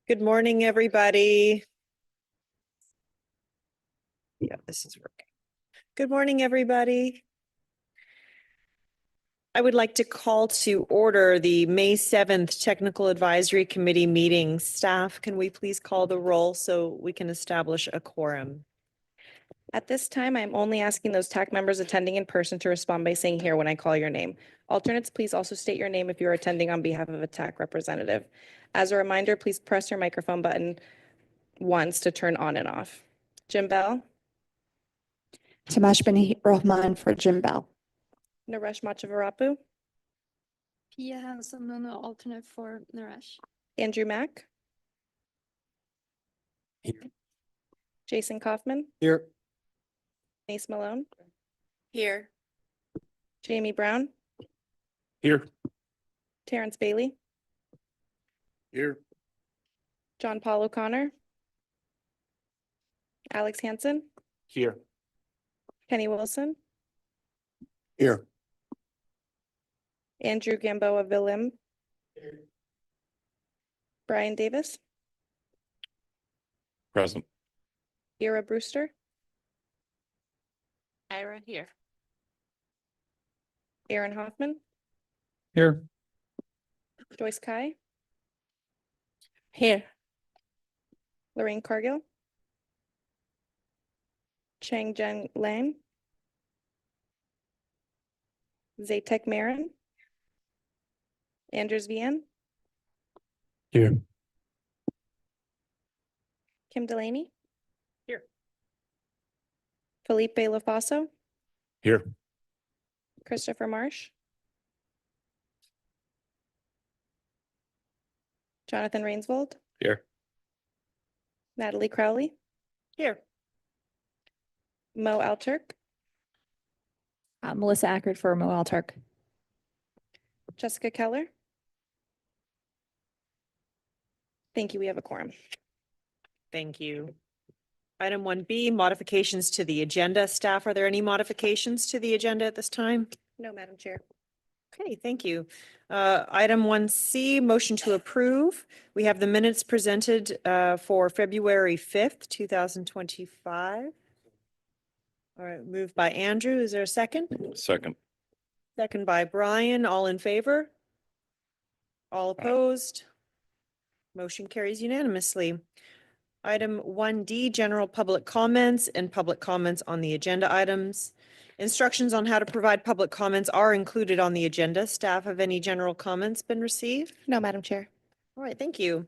Good morning, everybody. Yeah, this is working. Good morning, everybody. I would like to call to order the May 7th Technical Advisory Committee meeting. Staff, can we please call the roll so we can establish a quorum? At this time, I'm only asking those TAC members attending in person to respond by saying here when I call your name. Alternates, please also state your name if you're attending on behalf of a TAC representative. As a reminder, please press your microphone button once to turn on and off. Jim Bell, Tamash bin Rohman for Jim Bell. Naresh Machavarapu, Pia Hansen, alternate for Naresh. Andrew Mack, Here. Jason Kaufman, Here. Denise Malone, Here. Jamie Brown, Here. Terrence Bailey, Here. John Paul O'Connor, Alex Hansen, Here. Kenny Wilson, Here. Andrew Gamboa Villim, Brian Davis, Present. Ira Brewster, Ira here. Aaron Hoffman, Here. Joyce Kai, Here. Lorraine Cargill, Chang Jen Lang, Zatek Marin, Anders Vian, Here. Kim Delaney. Here. Felipe Lafaso, Here. Christopher Marsh, Jonathan Rainsvold, Here. Natalie Crowley, Here. Mo Alturk, Melissa Ackert for Mo Altark. Jessica Keller. Thank you. We have a quorum. Thank you. Item 1B, modifications to the agenda. Staff, are there any modifications to the agenda at this time? No, Madam Chair. Okay, thank you. Item 1C, motion to approve. We have the minutes presented for February 5th, 2025. All right, moved by Andrew. Is there a second? Second. Second by Brian. All in favor? All opposed? Motion carries unanimously. Item 1D, general public comments and public comments on the agenda items. Instructions on how to provide public comments are included on the agenda. Staff, have any general comments been received? No, Madam Chair. All right, thank you.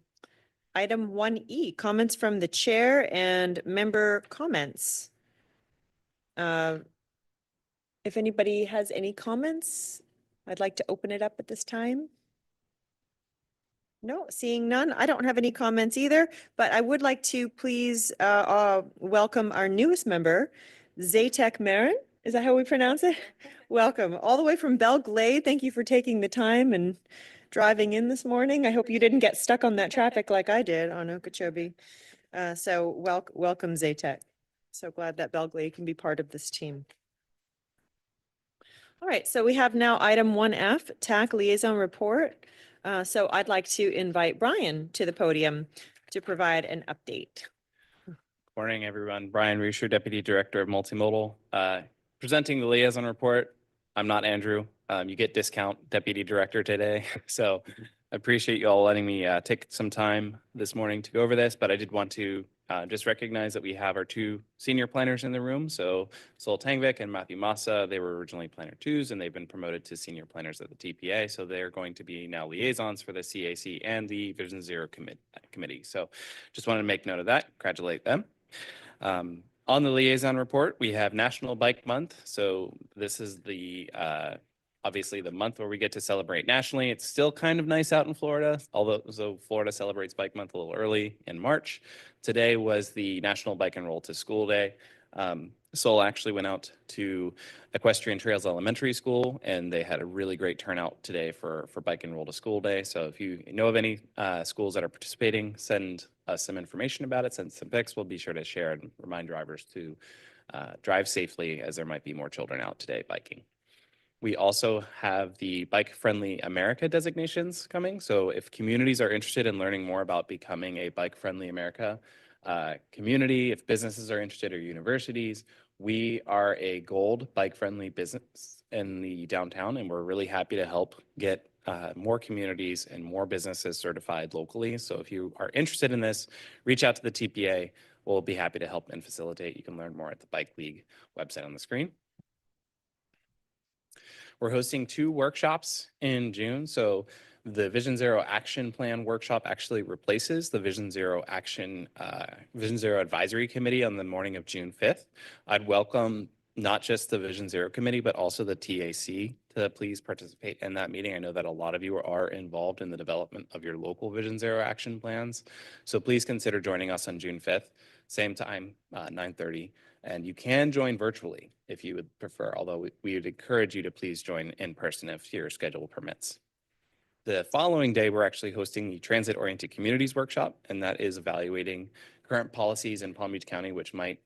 Item 1E, comments from the chair and member comments. If anybody has any comments, I'd like to open it up at this time. No, seeing none. I don't have any comments either, but I would like to please welcome our newest member, Zatek Marin. Is that how we pronounce it? Welcome all the way from Belle Glade. Thank you for taking the time and driving in this morning. I hope you didn't get stuck on that traffic like I did on Okeechobee. So welcome, Zatek. So glad that Belle Glade can be part of this team. All right, so we have now item 1F, TAC liaison report. So I'd like to invite Brian to the podium to provide an update. Morning, everyone. Brian Reisher, Deputy Director of Multimodal. Presenting the liaison report. I'm not Andrew. You get discount Deputy Director today. So I appreciate you all letting me take some time this morning to go over this, but I did want to just recognize that we have our two senior planners in the room. So Sol Tangvik and Matthew Massa, they were originally planner twos and they've been promoted to senior planners at the TPA. So they're going to be now liaisons for the CAC and the Vision Zero committee. So just wanted to make note of that, congratulate them. On the liaison report, we have National Bike Month. So this is the obviously the month where we get to celebrate nationally. It's still kind of nice out in Florida, although Florida celebrates Bike Month a little early in March. Today was the National Bike Enroll to School Day. Sol actually went out to Equestrian Trails Elementary School, and they had a really great turnout today for Bike Enroll to School Day. So if you know of any schools that are participating, send us some information about it, send some pics. We'll be sure to share and remind drivers to drive safely, as there might be more children out today biking. We also have the Bike Friendly America designations coming. So if communities are interested in learning more about becoming a Bike Friendly America community, if businesses are interested or universities, we are a gold bike friendly business in the downtown, and we're really happy to help get more communities and more businesses certified locally. So if you are interested in this, reach out to the TPA. We'll be happy to help and facilitate. You can learn more at the Bike League website on the screen. We're hosting 2 workshops in June. So the Vision Zero Action Plan workshop actually replaces the Vision Zero Advisory Committee on the morning of June 5th. I'd welcome not just the Vision Zero Committee, but also the TAC to please participate in that meeting. I know that a lot of you are involved in the development of your local Vision Zero action plans. So please consider joining us on June 5th, same time, 9:30. And you can join virtually if you would prefer, although we would encourage you to please join in person if your schedule permits. The following day, we're actually hosting the Transit-Oriented Communities Workshop, and that is evaluating current policies in Palm Beach County, which might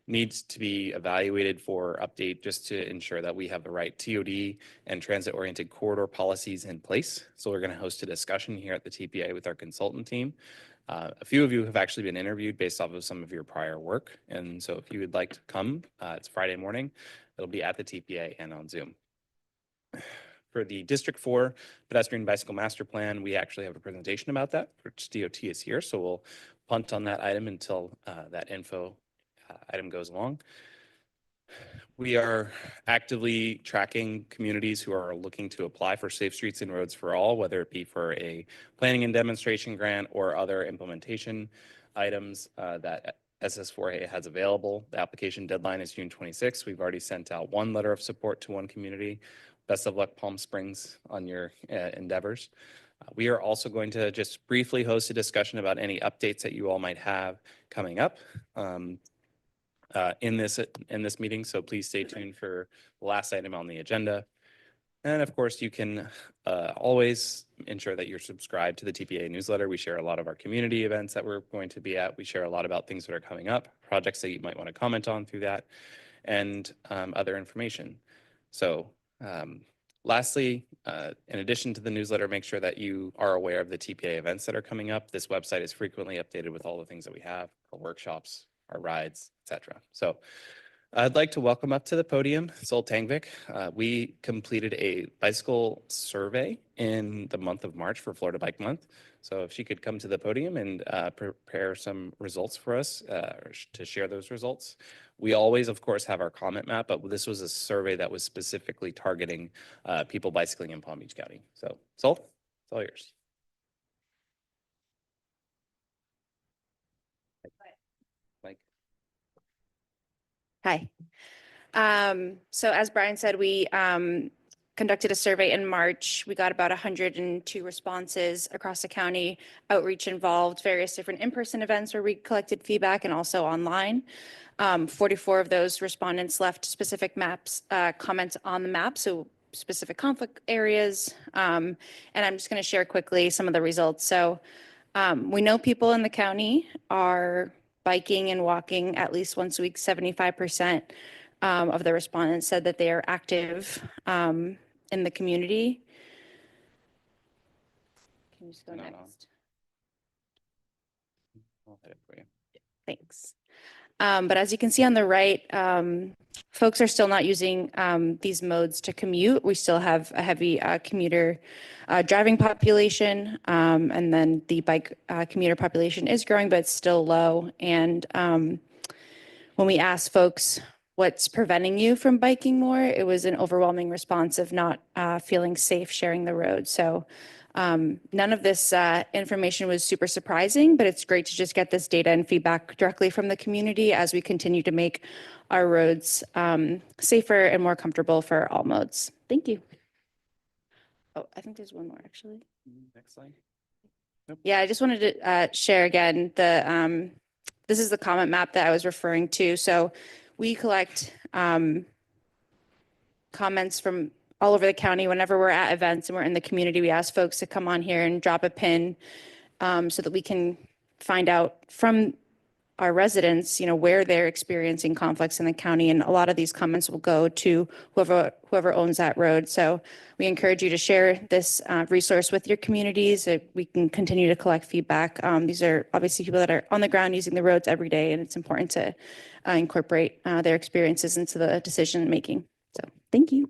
needs to be evaluated for update just to ensure that we have the right TOD and transit-oriented corridor policies in place. So we're going to host a discussion here at the TPA with our consultant team. A few of you have actually been interviewed based off of some of your prior work. And so if you would like to come, it's Friday morning. It'll be at the TPA and on Zoom. For the District 4 Pedestrian Bicycle Master Plan, we actually have a presentation about that, which DOT is here. So we'll punt on that item until that info item goes along. We are actively tracking communities who are looking to apply for Safe Streets and Roads for All, whether it be for a planning and demonstration grant or other implementation items that SS4A has available. The application deadline is June 26th. We've already sent out 1 letter of support to 1 community. Best of luck, Palm Springs, on your endeavors. We are also going to just briefly host a discussion about any updates that you all might have coming up in this meeting. So please stay tuned for the last item on the agenda. And of course, you can always ensure that you're subscribed to the TPA newsletter. We share a lot of our community events that we're going to be at. We share a lot about things that are coming up, projects that you might want to comment on through that, and other information. So lastly, in addition to the newsletter, make sure that you are aware of the TPA events that are coming up. This website is frequently updated with all the things that we have, our workshops, our rides, etc. So I'd like to welcome up to the podium Sol Tangvik. We completed a bicycle survey in the month of March for Florida Bike Month. So if she could come to the podium and prepare some results for us to share those results. We always, of course, have our comment map, but this was a survey that was specifically targeting people bicycling in Palm Beach County. So Sol, it's all yours. Mike. Hi. So as Brian said, we conducted a survey in March. We got about 102 responses across the county. Outreach involved various different in-person events where we collected feedback and also online. 44 of those respondents left specific comments on the map, so specific conflict areas. And I'm just going to share quickly some of the results. So we know people in the county are biking and walking at least once a week. 75% of the respondents said that they are active in the community. Can you just go No. next? I'll hit it for you. Thanks. But as you can see on the right, folks are still not using these modes to commute. We still have a heavy commuter driving population, and then the bike commuter population is growing, but it's still low. And when we asked folks what's preventing you from biking more, it was an overwhelming response of not feeling safe sharing the road. So none of this information was super surprising, but it's great to just get this data and feedback directly from the community as we continue to make our roads safer and more comfortable for all modes. Thank you. Oh, I think there's one more actually. Next slide. Yeah, I just wanted to share again this is the comment map that I was referring to. So we collect comments from all over the county. Whenever we're at events and we're in the community, we ask folks to come on here and drop a pin so that we can find out from our residents, where they're experiencing conflicts in the county. And a lot of these comments will go to whoever owns that road. So we encourage you to share this resource with your communities. We can continue to collect feedback. These are obviously people that are on the ground using the roads every day, and it's important to incorporate their experiences into the decision making. So thank you.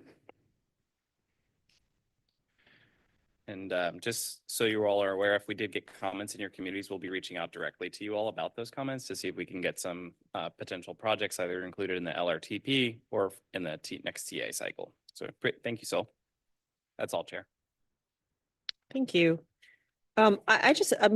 And just so you all are aware, if we did get comments in your communities, we'll be reaching out directly to you all about those comments to see if we can get some potential projects either included in the LRTP or in the next TA cycle. So great, thank you, Sol. That's all, Chair. Thank you. I'm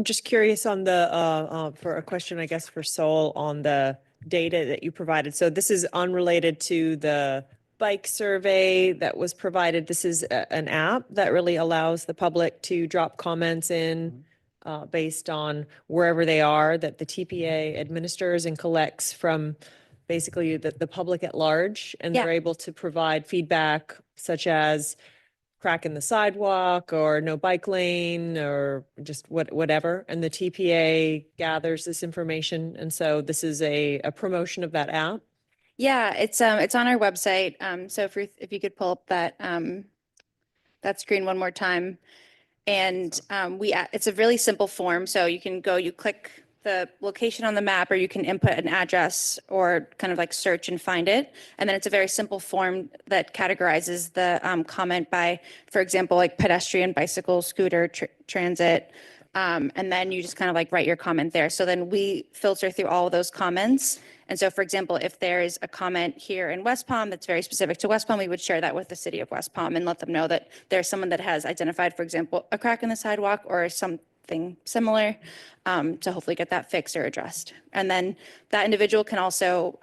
just curious on for a question, I guess, for Sol on the data that you provided. So this is unrelated to the bike survey that was provided. This is an app that really allows the public to drop comments in based on wherever they are, that the TPA administers and collects from basically the public at large. And they're able to provide feedback such as crack in the sidewalk or no bike lane or just whatever. And the TPA gathers this information. And so this is a promotion of that app. Yeah, it's on our website. So if you could pull up that screen one more time. And it's a really simple form. So you can go, you click the location on the map, or you can input an address or kind of like search and find it. And then it's a very simple form that categorizes the comment by, for example, like pedestrian, bicycle, scooter, transit. And then you just kind of like write your comment there. So then we filter through all of those comments. And so, for example, if there is a comment here in West Palm that's very specific to West Palm, we would share that with the city of West Palm and let them know that there's someone that has identified, for example, a crack in the sidewalk or something similar, to hopefully get that fixed or addressed. And then that individual can also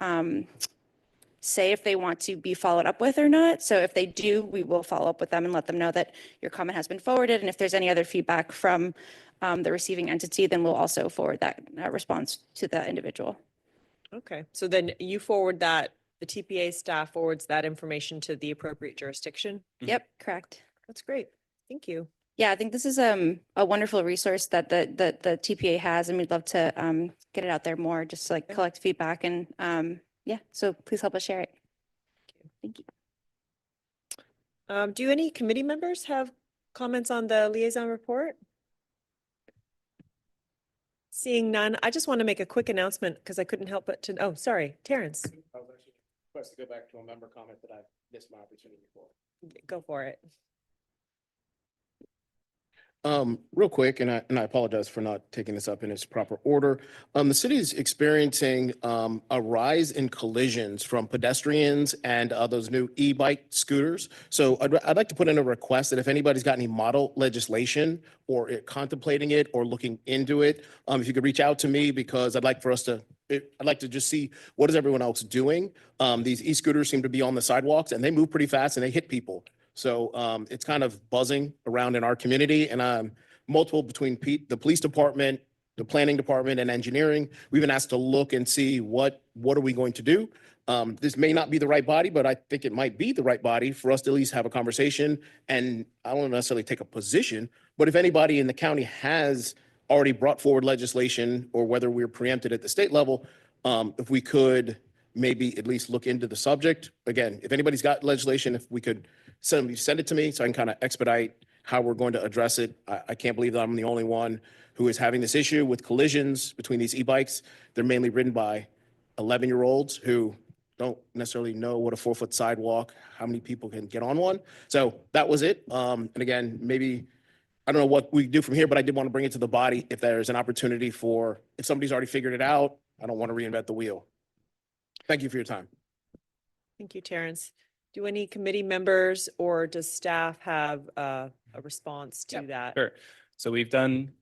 say if they want to be followed up with or not. So if they do, we will follow up with them and let them know that your comment has been forwarded. And if there's any other feedback from the receiving entity, then we'll also forward that response to the individual. Okay, so then you forward that, the TPA staff forwards that information to the appropriate jurisdiction? Yep, correct. That's great. Thank you. Yeah, I think this is a wonderful resource that the TPA has, and we'd love to get it out there more, just to like collect feedback and yeah, so please help us share it. Thank you. Do any committee members have comments on the liaison report? Seeing none, I just want to make a quick announcement because I couldn't help but oh, sorry, Terrence, I was actually supposed to go back to a member comment that I missed my opportunity for. go for it. Real quick, and I apologize for not taking this up in its proper order. The city is experiencing a rise in collisions from pedestrians and those new e-bike scooters. So I'd like to put in a request that if anybody's got any model legislation or contemplating it or looking into it, if you could reach out to me, because I'd like to just see what is everyone else doing. These e-scooters seem to be on the sidewalks and they move pretty fast and they hit people. So it's kind of buzzing around in our community, and multiple between the police department, the planning department, and engineering. We've been asked to look and see what are we going to do. This may not be the right body, but I think it might be the right body for us to at least have a conversation. And I don't necessarily take a position, but if anybody in the county has already brought forward legislation, or whether we're preempted at the state level, if we could maybe at least look into the subject. Again, if anybody's got legislation, if we could send it to me so I can kind of expedite how we're going to address it. I can't believe that I'm the only one who is having this issue with collisions between these e-bikes. They're mainly ridden by 11-year-olds who don't necessarily know what a 4-foot sidewalk, how many people can get on one. So that was it. And again, maybe, I don't know what we do from here, but I did want to bring it to the body if there's an opportunity if somebody's already figured it out, I don't want to reinvent the wheel. Thank you for your time. Thank you, Terrence. Do any committee members or does staff have a response to that? Sure. So we've done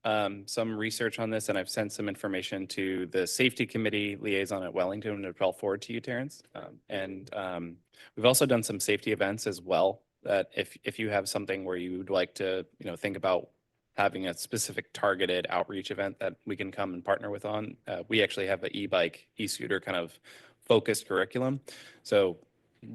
some research on this, and I've sent some information to the safety committee liaison at Wellington, and I'll forward to you, Terrence. We've also done some safety events as well, that if you have something where you would like to, think about having a specific targeted outreach event that we can come and partner with on. We actually have an e-bike, e-scooter kind of focused curriculum. So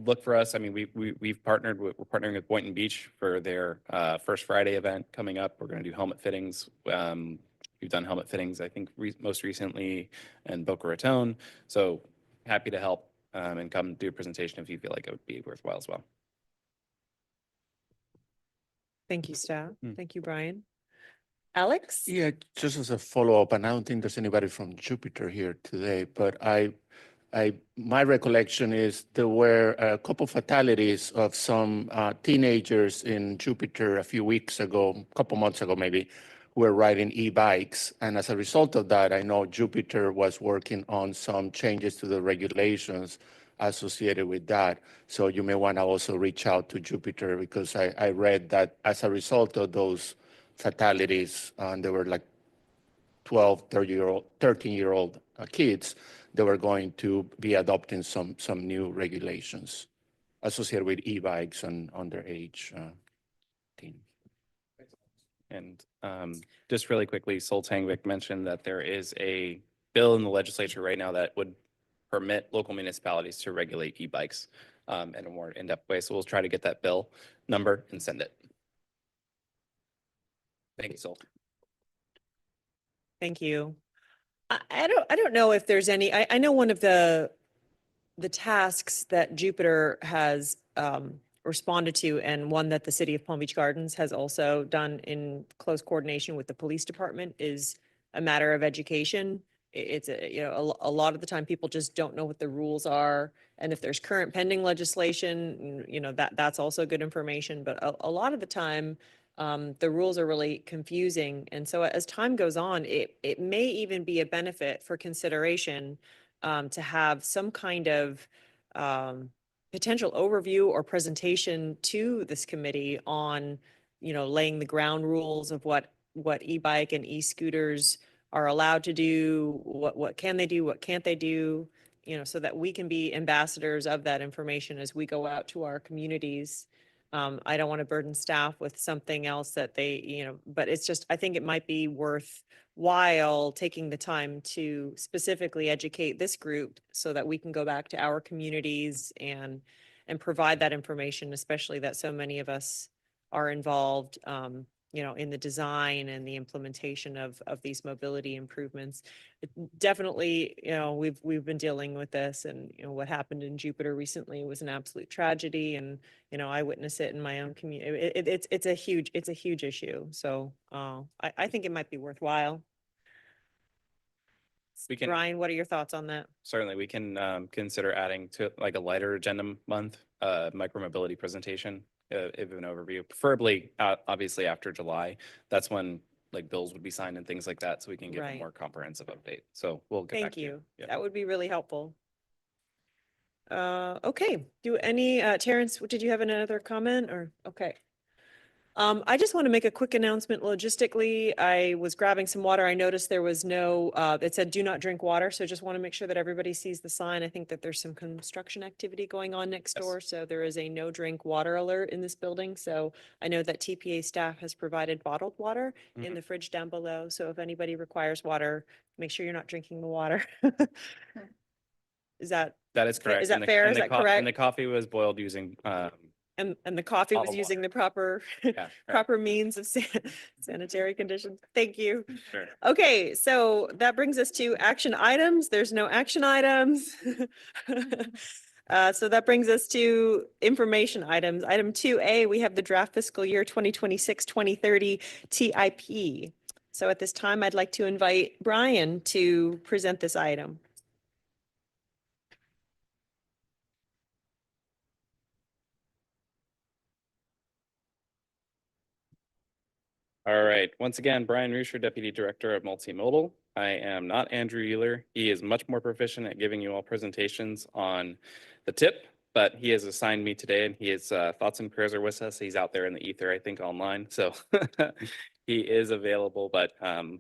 look for us. I mean, we're partnering with Boynton Beach for their First Friday event coming up. We're going to do helmet fittings. We We've done helmet fittings, I think, most recently in Boca Raton. So happy to help and come do a presentation if you feel like it would be worthwhile as well. Thank you, staff. Hmm. Thank you, Brian. Alex? Yeah, just as a follow-up, and I don't think there's anybody from Jupiter here today, but my recollection is there were a couple fatalities of some teenagers in Jupiter a few weeks ago, a couple months ago maybe, who were riding e-bikes. And as a result of that, I know Jupiter was working on some changes to the regulations associated with that. So you may want to also reach out to Jupiter, because I read that as a result of those fatalities, and they were like 12, 13-year-old kids, they were going to be adopting some new regulations associated with e-bikes and underage teens. And just really quickly, Sol Tangvik mentioned that there is a bill in the legislature right now that would permit local municipalities to regulate e-bikes in a more in-depth way. So we'll try to get that bill number and send it. Thank you, Sol. Thank you. I don't know if there's any, I know one of the tasks that Jupiter has responded to, and one that the city of Palm Beach Gardens has also done in close coordination with the police department, is a matter of education. It's a lot of the time people just don't know what the rules are. And if there's current pending legislation, that's also good information. But a lot of the time, the rules are really confusing. And so as time goes on, it may even be a benefit for consideration to have some kind of potential overview or presentation to this committee on, laying the ground rules of what e-bike and e-scooters are allowed to do, what can they do, what can't they do, so that we can be ambassadors of that information as we go out to our communities. I don't want to burden staff with something else that they, but it's just, I think it might be worthwhile taking the time to specifically educate this group so that we can go back to our communities and provide that information, especially that so many of us are involved, in the design and the implementation of these mobility improvements. Definitely, we've been dealing with this, and what happened in Jupiter recently was an absolute tragedy, and I witness it in my own community. It's a huge issue. So I think it might be worthwhile. We can Brian, what are your thoughts on that? certainly we can consider adding to like a lighter agenda month, micromobility presentation, of an overview, preferably obviously after July. That's when like bills would be signed and things like that, so we can give a Right. more comprehensive update. So we'll get back Thank to you. you. Yeah. That would be really helpful. Okay, Terrence, did you have another comment, or, okay? I just want to make a quick announcement logistically. I was grabbing some water. I noticed there was no, it said do not drink water. So just want to make sure that everybody sees the sign. I think that there's some construction activity going on next Yes. door. So there is a no drink water alert in this building. So I know that TPA staff has provided bottled water in the fridge down below. So if anybody requires water, make sure you're not drinking the water. Is that, That is correct. is that And the- fair? and Is the that co- correct? And the coffee was boiled using, And the coffee was bottled using the proper, yeah, right. proper means of sanitary conditions. Thank you. Sure. Okay, so that brings us to action items. There's no action items. So that brings us to information items. Item 2A, we have the draft fiscal year 2026-2030 TIP. So at this time, I'd like to invite Brian to present this item. All right. Once again, Brian Rusher, Deputy Director of Multimodal. I am not Andrew Euler. He is much more proficient at giving you all presentations on the tip, but he has assigned me today, and his thoughts and prayers are with us. He's out there in the ether, I think, online. So he is available, but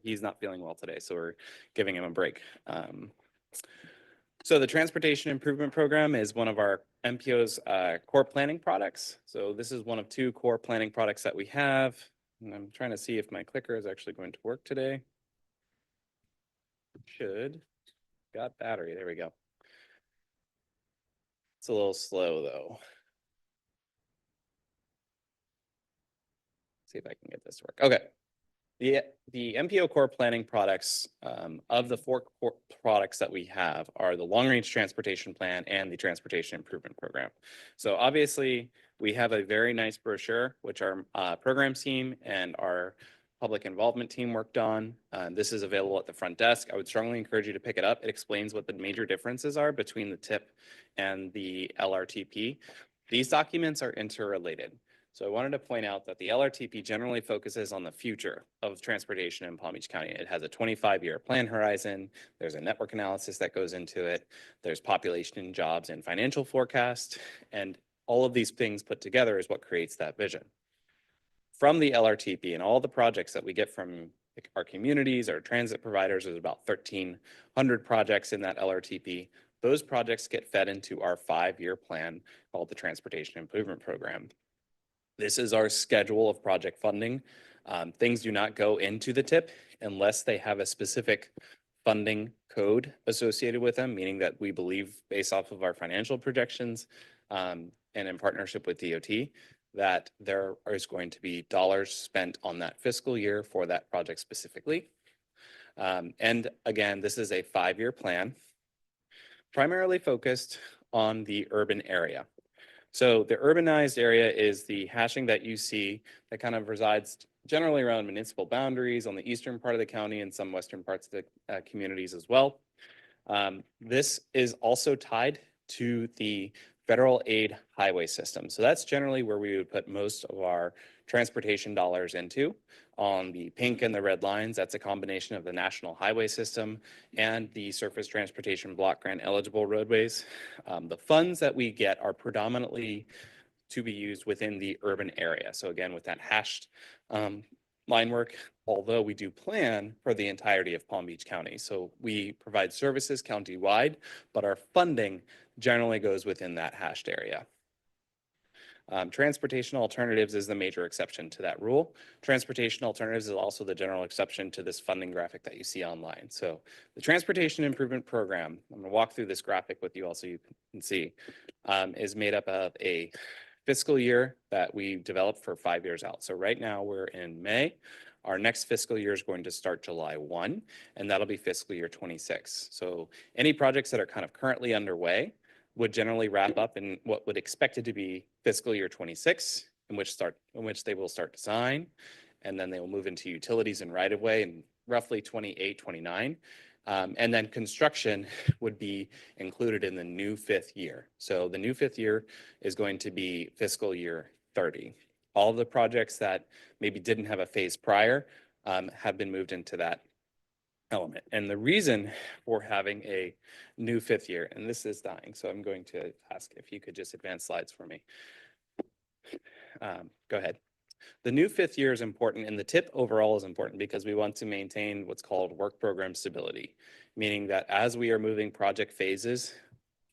he's not feeling well today. So we're giving him a break. So the Transportation Improvement Program is one of our MPO's core planning products. So this is one of two core planning products that we have. And I'm trying to see if my clicker is actually going to work today. Should. Got battery. There we go. It's a little slow though. See if I can get this to work. Okay. The MPO core planning products, of the four core products that we have are the long range transportation plan and the transportation improvement program. So obviously we have a very nice brochure, which our programs team and our public involvement team worked on. This is available at the front desk. I would strongly encourage you to pick it up. It explains what the major differences are between the TIP and the LRTP. These documents are interrelated. So I wanted to point out that the LRTP generally focuses on the future of transportation in Palm Beach County. It has a 25-year plan horizon. There's a network analysis that goes into it. There's population, jobs, and financial forecast. And all of these things put together is what creates that vision. From the LRTP and all the projects that we get from our communities, our transit providers, there's about 1,300 projects in that LRTP. Those projects get fed into our 5-year plan called the Transportation Improvement Program. This is our schedule of project funding. Things do not go into the TIP unless they have a specific funding code associated with them, meaning that we believe based off of our financial projections and in partnership with DOT, that there is going to be dollars spent on that fiscal year for that project specifically. And again, this is a 5-year plan, primarily focused on the urban area. So the urbanized area is the hashing that you see that kind of resides generally around municipal boundaries on the eastern part of the county and some western parts of the communities as well. This is also tied to the federal aid highway system. So that's generally where we would put most of our transportation dollars into. On the pink and the red lines, that's a combination of the national highway system and the surface transportation block grant eligible roadways. The funds that we get are predominantly to be used within the urban area. So again, with that hashed line work, although we do plan for the entirety of Palm Beach County. So we provide services county-wide, but our funding generally goes within that hashed area. Transportation alternatives is the major exception to that rule. Transportation alternatives is also the general exception to this funding graphic that you see online. So the Transportation Improvement Program, I'm going to walk through this graphic with you also, you can see, is made up of a fiscal year that we developed for 5 years out. So right now we're in May. Our next fiscal year is going to start July 1, and that'll be fiscal year 26. So any projects that are kind of currently underway would generally wrap up in what would expect it to be fiscal year 26, in which they will start design, and then they will move into utilities and right of way in roughly 28, 29. And then construction would be included in the new 5th year. So the new 5th year is going to be fiscal year 30. All of the projects that maybe didn't have a phase prior have been moved into that element. And the reason for having a new 5th year, and this is dying, so I'm going to ask if you could just advance slides for me. Go ahead. The new 5th year is important, and the TIP overall is important because we want to maintain what's called work program stability, meaning that as we are moving project phases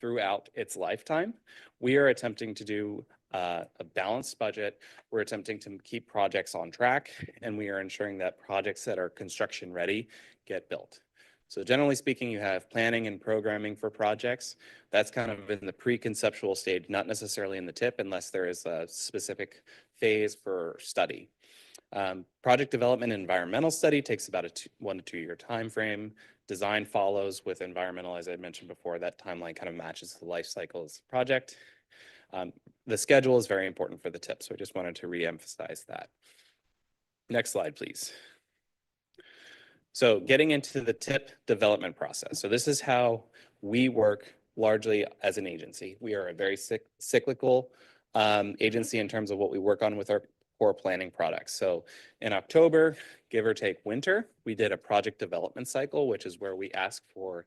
throughout its lifetime, we are attempting to do a balanced budget. We're attempting to keep projects on track, and we are ensuring that projects that are construction ready get built. So generally speaking, you have planning and programming for projects. That's kind of in the pre-conceptual stage, not necessarily in the TIP unless there is a specific phase for study. Project development and environmental study takes about a 1 to 2 year time frame. Design follows with environmental, as I mentioned before, that timeline kind of matches the life cycle of the project. The schedule is very important for the TIP, so I just wanted to re-emphasize that. Next slide, please. So getting into the TIP development process. So this is how we work largely as an agency. We are a very cyclical agency in terms of what we work on with our core planning products. So in October, give or take winter, we did a project development cycle, which is where we ask for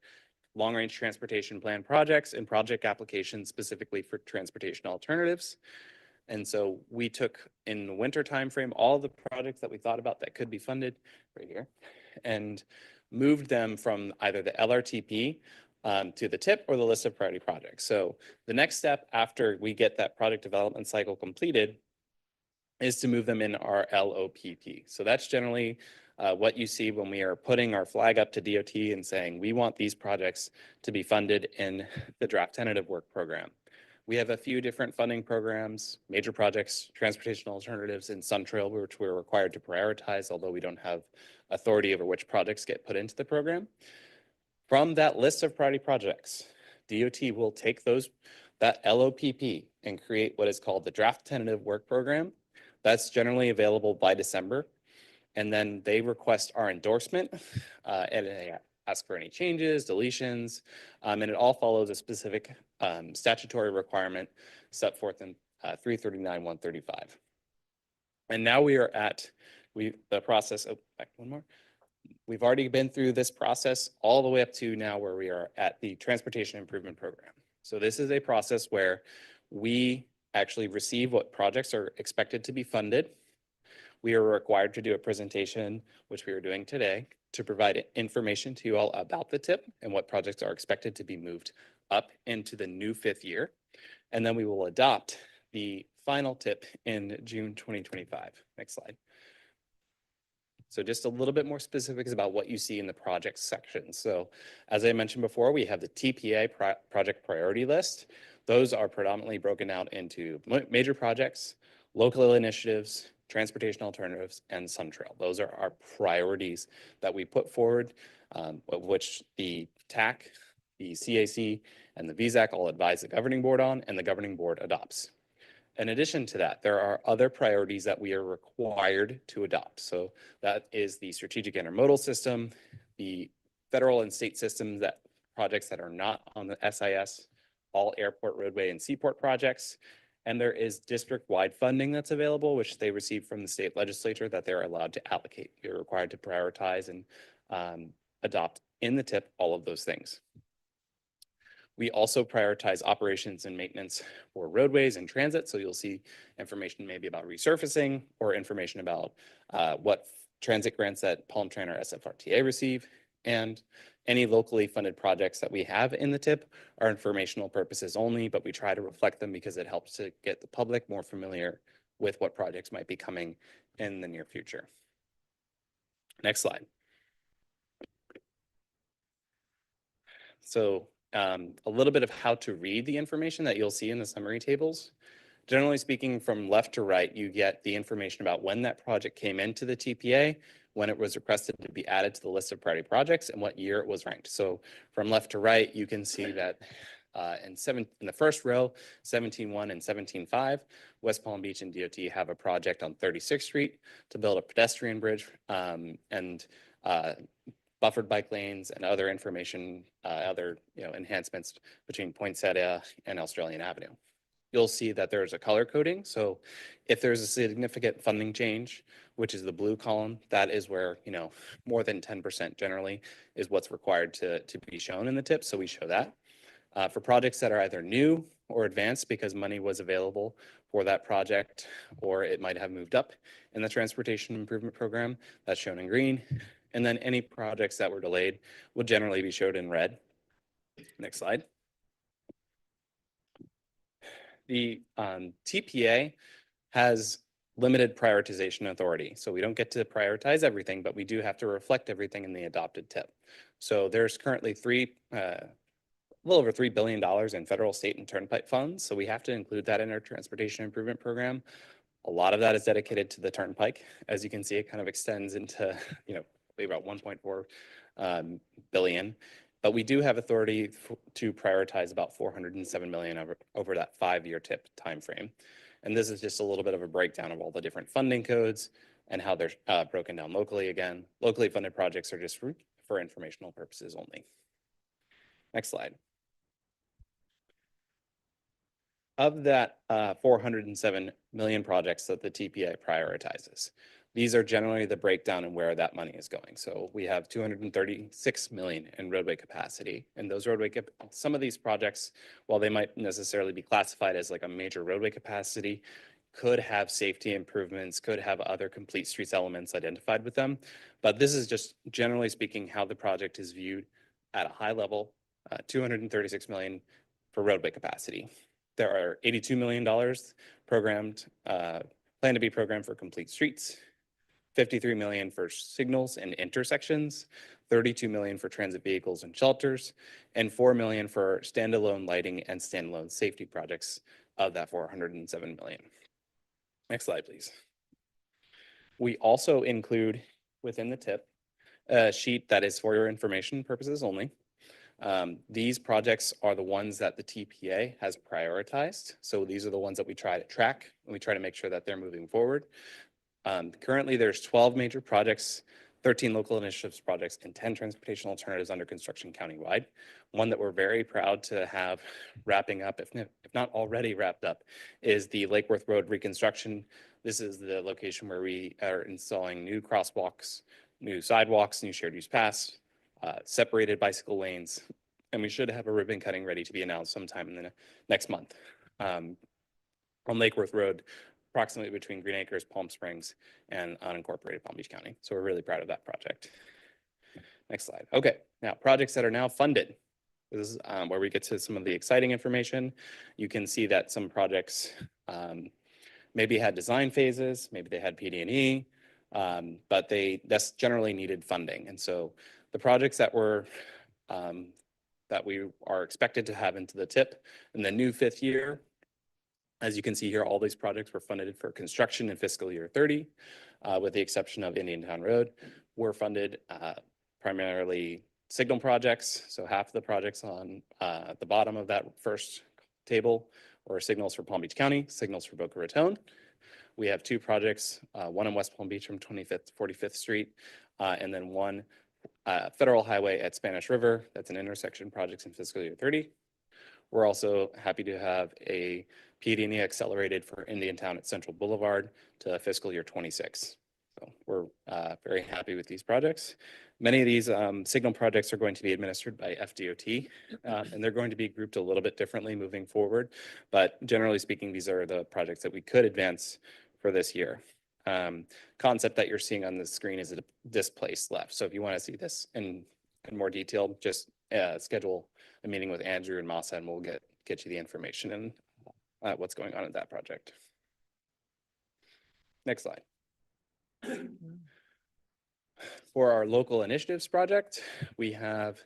long-range transportation plan projects and project applications specifically for transportation alternatives. And so we took in the winter timeframe all the projects that we thought about that could be funded right here and moved them from either the LRTP to the TIP or the list of priority projects. So the next step after we get that project development cycle completed is to move them in our LOPP. So that's generally what you see when we are putting our flag up to DOT and saying, we want these projects to be funded in the draft tentative work program. We have a few different funding programs, major projects, transportation alternatives, and SunTrail, which we're required to prioritize, although we don't have authority over which projects get put into the program. From that list of priority projects, DOT will take that LOPP and create what is called the Draft Tentative Work Program. That's generally available by December. And then they request our endorsement and they ask for any changes, deletions, and it all follows a specific statutory requirement set forth in 339-135. And now we are at the process of, one more. We've already been through this process all the way up to now where we are at the Transportation Improvement Program. So this is a process where we actually receive what projects are expected to be funded. We are required to do a presentation, which we are doing today, to provide information to you all about the TIP and what projects are expected to be moved up into the new 5th year. And then we will adopt the final TIP in June 2025. Next slide. So just a little bit more specifics about what you see in the project section. So as I mentioned before, we have the TPA project priority list. Those are predominantly broken out into major projects, local initiatives, transportation alternatives, and SunTrail. Those are our priorities that we put forward, of which the TAC, the CAC, and the VZAC all advise the governing board on, and the governing board adopts. In addition to that, there are other priorities that we are required to adopt. So that is the strategic intermodal system, the federal and state systems that projects that are not on the SIS, all airport, roadway, and seaport projects. And there is district-wide funding that's available, which they receive from the state legislature that they're allowed to allocate. You're required to prioritize and adopt in the TIP all of those things. We also prioritize operations and maintenance for roadways and transit. So you'll see information maybe about resurfacing or information about what transit grants that Palm Tran or SFRTA receive. And any locally funded projects that we have in the TIP are informational purposes only, but we try to reflect them because it helps to get the public more familiar with what projects might be coming in the near future. Next slide. So a little bit of how to read the information that you'll see in the summary tables. Generally speaking, from left to right, you get the information about when that project came into the TPA, when it was requested to be added to the list of priority projects, and what year it was ranked. So from left to right, you can see that in the first row, 17.1 and 17.5, West Palm Beach and DOT have a project on 36th Street to build a pedestrian bridge and buffered bike lanes and other information, enhancements between Poinsettia and Australian Avenue. You'll see that there's a color coding. So if there's a significant funding change, which is the blue column, that is where, more than 10% generally is what's required to be shown in the TIP. So we show that. For projects that are either new or advanced because money was available for that project, or it might have moved up in the Transportation Improvement Program, that's shown in green. And then any projects that were delayed will generally be showed in red. Next slide. The TPA has limited prioritization authority. So we don't get to prioritize everything, but we do have to reflect everything in the adopted TIP. So there's currently a little over $3 billion in federal, state, and turnpike funds. So we have to include that in our Transportation Improvement Program. A lot of that is dedicated to the turnpike. As you can see, it kind of extends into, about 1.4 billion. But we do have authority to prioritize about 407 million over that 5-year TIP timeframe. And this is just a little bit of a breakdown of all the different funding codes and how they're broken down locally. Again, locally funded projects are just for informational purposes only. Next slide. Of that 407 million projects that the TPA prioritizes, these are generally the breakdown and where that money is going. So we have 236 million in roadway capacity, and those some of these projects, while they might necessarily be classified as like a major roadway capacity, could have safety improvements, could have other complete streets elements identified with them. But this is just generally speaking how the project is viewed at a high level, 236 million for roadway capacity. There are $82 million planned to be programmed for complete streets, 53 million for signals and intersections. 32 million for transit vehicles and shelters, and 4 million for standalone lighting and standalone safety projects of that 407 million. Next slide, please. We also include within the tip a sheet that is for your information purposes only. These projects are the ones that the TPA has prioritized. So these are the ones that we try to track and we try to make sure that they're moving forward. Currently, there's 12 major projects, 13 local initiatives projects, and 10 transportation alternatives under construction countywide. One that we're very proud to have wrapping up, if not already wrapped up, is the Lake Worth Road reconstruction. This is the location where we are installing new crosswalks, new sidewalks, new shared use paths, separated bicycle lanes, and we should have a ribbon cutting ready to be announced sometime in the next month on Lake Worth Road, approximately between Green Acres, Palm Springs, and unincorporated Palm Beach County. So we're really proud of that project. Next slide. Okay, now projects that are now funded. This is where we get to some of the exciting information. You can see that some projects maybe had design phases, maybe they had PD&E, but that's generally needed funding. And so the projects that we are expected to have into the tip in the new 5th year, as you can see here, all these projects were funded for construction in fiscal year 30, with the exception of Indiantown Road, were funded primarily signal projects. So half of the projects on the bottom of that first table were signals for Palm Beach County, signals for Boca Raton. We have 2 projects, one in West Palm Beach from 25th to 45th Street, and then one federal highway at Spanish River. That's an intersection project in fiscal year 30. We're also happy to have a PD&E accelerated for Indiantown at Central Boulevard to fiscal year 26. So we're very happy with these projects. Many of these signal projects are going to be administered by FDOT, and they're going to be grouped a little bit differently moving forward. But generally speaking, these are the projects that we could advance for this year. Concept that you're seeing on the screen is a displaced left. So if you want to see this in more detail, just schedule a meeting with Andrew and Masa, and we'll get you the information and what's going on in that project. Next slide. For our local initiatives project, we have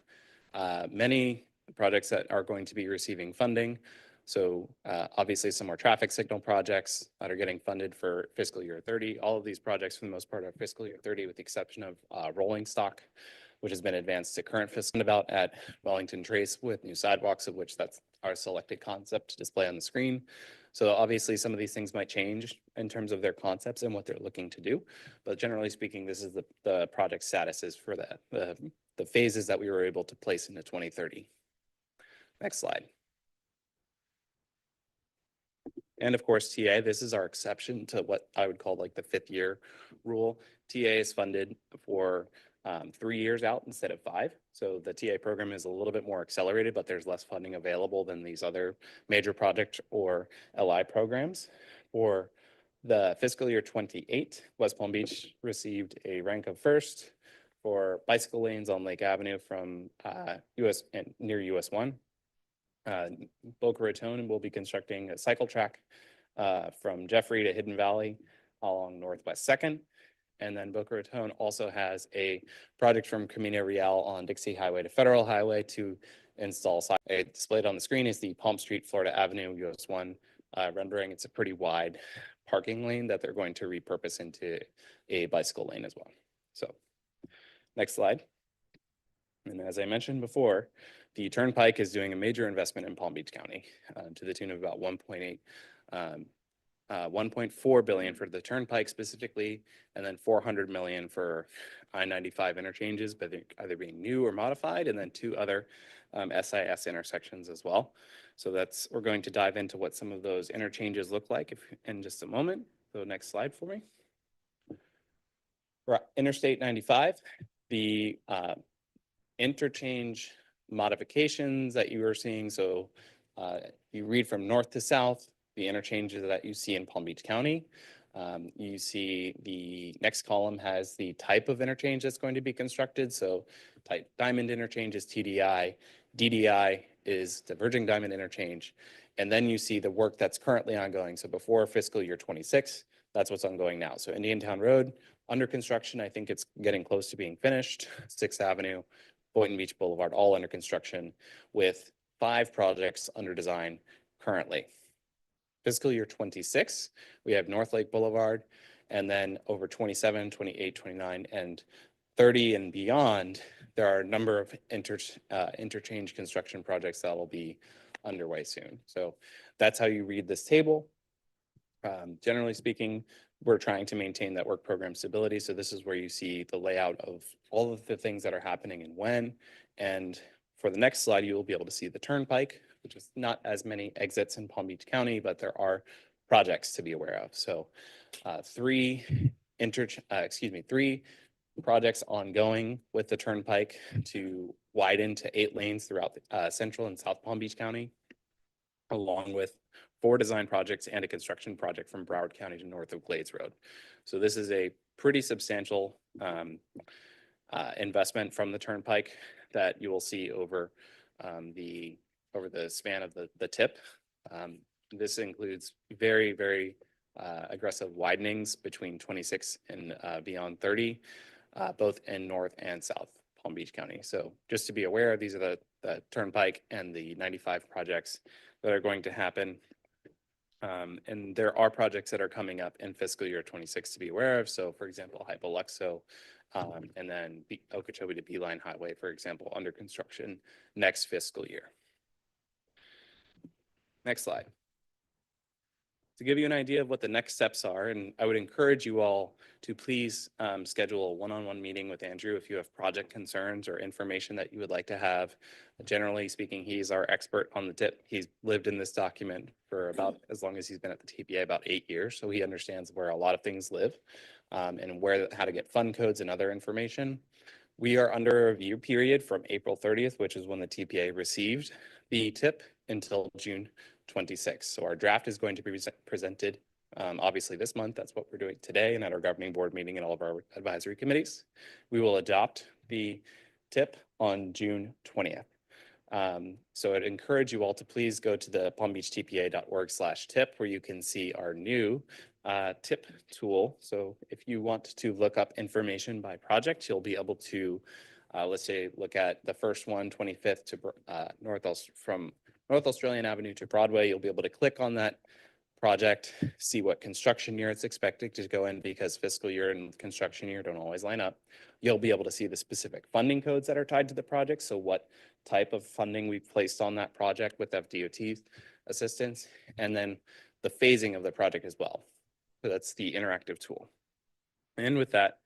many projects that are going to be receiving funding. So obviously some more traffic signal projects that are getting funded for fiscal year 30. All of these projects for the most part are fiscal year 30 with the exception of rolling stock, which has been advanced to current fiscal about at Wellington Trace with new sidewalks, of which that's our selected concept to display on the screen. So obviously some of these things might change in terms of their concepts and what they're looking to do. But generally speaking, this is the project statuses for the phases that we were able to place into 2030. Next slide. And of course, TA, this is our exception to what I would call like the 5th year rule. TA is funded for 3 years out instead of 5. So the TA program is a little bit more accelerated, but there's less funding available than these other major project or LI programs. For the fiscal year 28, West Palm Beach received a rank of 1st for bicycle lanes on Lake Avenue from near US 1. Boca Raton will be constructing a cycle track from Jeffrey to Hidden Valley along Northwest 2nd. And then Boca Raton also has a project from Camino Real on Dixie Highway to Federal Highway to install. Displayed on the screen is the Palm Street, Florida Avenue, US 1 rendering. It's a pretty wide parking lane that they're going to repurpose into a bicycle lane as well. So next slide. And as I mentioned before, the Turnpike is doing a major investment in Palm Beach County to the tune of about 1.4 billion for the Turnpike specifically, and then 400 million for I-95 interchanges, but they're either being new or modified, and then 2 other SIS intersections as well. So we're going to dive into what some of those interchanges look like in just a moment. So next slide for me. For Interstate 95, the interchange modifications that you are seeing. So you read from north to south, the interchanges that you see in Palm Beach County. You see the next column has the type of interchange that's going to be constructed. So type diamond interchange is TDI, DDI is diverging diamond interchange. And then you see the work that's currently ongoing. So before fiscal year 26, that's what's ongoing now. So Indiantown Road, Under construction, I think it's getting close to being finished. 6th Avenue, Boynton Beach Boulevard, all under construction with 5 projects under design currently. Fiscal year 26, we have North Lake Boulevard, and then over 27, 28, 29, and 30 and beyond, there are a number of interchange construction projects that will be underway soon. So that's how you read this table. Generally speaking, we're trying to maintain that work program stability. So this is where you see the layout of all of the things that are happening and when. And for the next slide, you will be able to see the turnpike, which is not as many exits in Palm Beach County, but there are projects to be aware of. So 3 projects ongoing with the turnpike to widen to 8 lanes throughout Central and South Palm Beach County, along with 4 design projects and a construction project from Broward County to north of Glades Road. So this is a pretty substantial investment from the turnpike that you will see over the span of the tip. This includes very, very aggressive widenings between 26 and beyond 30, both in North and South Palm Beach County. So just to be aware, these are the turnpike and the 95 projects that are going to happen. And there are projects that are coming up in fiscal year 26 to be aware of. So for example, Hypoluxo, and then Okeechobee to Beeline Highway, for example, under construction next fiscal year. Next slide. To give you an idea of what the next steps are, and I would encourage you all to please schedule a one-on-one meeting with Andrew if you have project concerns or information that you would like to have. Generally speaking, he's our expert on the tip. He's lived in this document for about as long as he's been at the TPA, about 8 years. So he understands where a lot of things live and how to get fund codes and other information. We are under a review period from April 30th, which is when the TPA received the tip, until June 26th. So our draft is going to be presented obviously this month. That's what we're doing today and at our governing board meeting and all of our advisory committees. We will adopt the tip on June 20th. So I'd encourage you all to please go to the palmbeachtpa.org/tip where you can see our new tip tool. So if you want to look up information by project, you'll be able to, let's say, look at the first one, 25th to from North Australian Avenue to Broadway. You'll be able to click on that project, see what construction year it's expected to go in, because fiscal year and construction year don't always line up. You'll be able to see the specific funding codes that are tied to the project. So what type of funding we've placed on that project with FDOT assistance, and then the phasing of the project as well. So that's the interactive tool. And with that,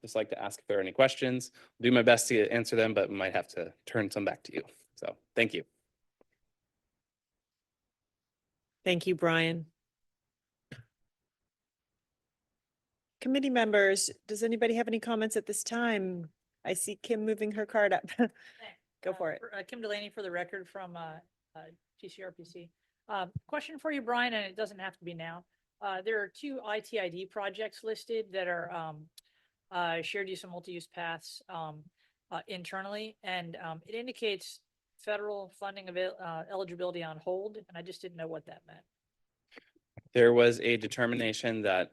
just like to ask if there are any questions. I'll do my best to answer them, but might have to turn some back to you. So thank you. Thank you, Brian. Committee members, does anybody have any comments at this time? I see Kim moving her card up. Go for it. Kim Delaney for the record from GCRPC. Question for you, Brian, and it doesn't have to be now. There are 2 ITID projects listed that are shared use and multi-use paths internally, and it indicates federal funding eligibility on hold, and I just didn't know what that meant. There was a determination that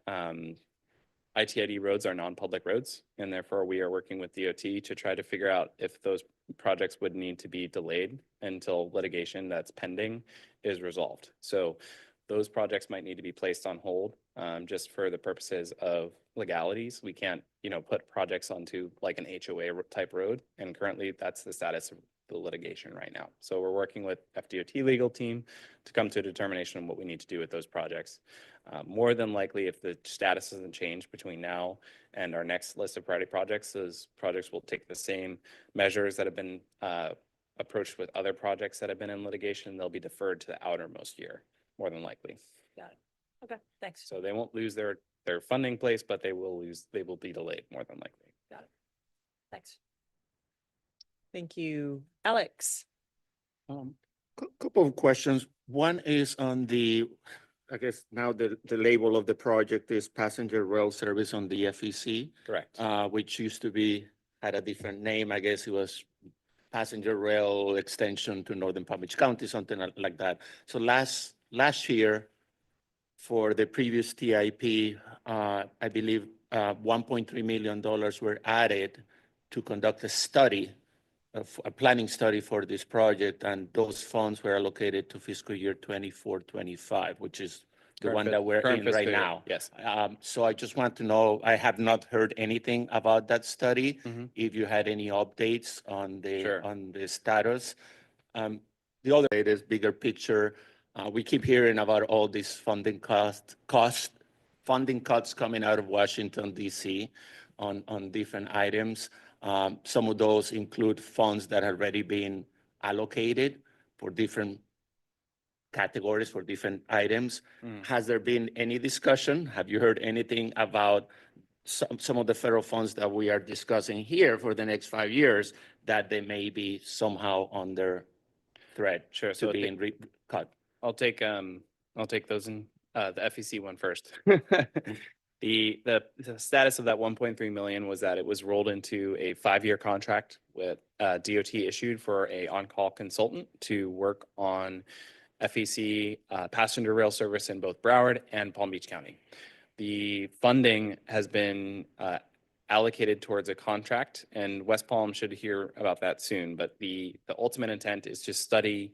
ITID roads are non-public roads, and therefore we are working with DOT to try to figure out if those projects would need to be delayed until litigation that's pending is resolved. So those projects might need to be placed on hold just for the purposes of legalities. We can't, put projects onto like an HOA type road, and currently that's the status of the litigation right now. So we're working with FDOT legal team to come to a determination on what we need to do with those projects. More than likely, if the status doesn't change between now and our next list of priority projects, those projects will take the same measures that have been approached with other projects that have been in litigation. They'll be deferred to the outermost year, more than likely. Got it. Okay, thanks. So they won't lose their funding place, but they will be delayed more than likely. Got it. Thanks. Thank you. Alex? Couple of questions. One is on I guess now the label of the project is passenger rail service on the FEC. Correct. Which used to had a different name. I guess it was passenger rail extension to Northern Palm Beach County, something like that. So last year, for the previous TIP, I believe $1.3 million were added to conduct a study, a planning study for this project, and those funds were allocated to fiscal year 24-25, which is the one that we're Current in fiscal right year, now. yes. So I just want to know, I have not heard anything about that study. Mhm. If you had any updates on Sure. the status. The other is bigger picture. We keep hearing about all these funding funding cuts coming out of Washington, D.C. on different items. Some of those include funds that have already been allocated for different categories, for different items. Mm. Has there been any discussion? Have you heard anything about some of the federal funds that we are discussing here for the next 5 years that they may be somehow under threat Sure. to So being cut? I'll take those in the FEC one first. The status of that 1.3 million was that it was rolled into a 5-year contract with DOT issued for a on-call consultant to work on FEC passenger rail service in both Broward and Palm Beach County. The funding has been allocated towards a contract, and West Palm should hear about that soon. But the ultimate intent is to study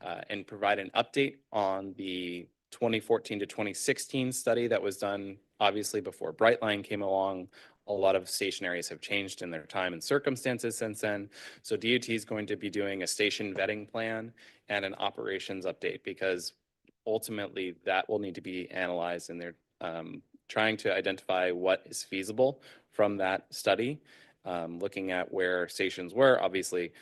and provide an update on the 2014 to 2016 study that was done obviously before Brightline came along. A lot of station areas have changed in their time and circumstances since then. So DOT is going to be doing a station vetting plan and an operations update, because ultimately that will need to be analyzed, and they're trying to identify what is feasible from that study, looking at where stations were. Obviously,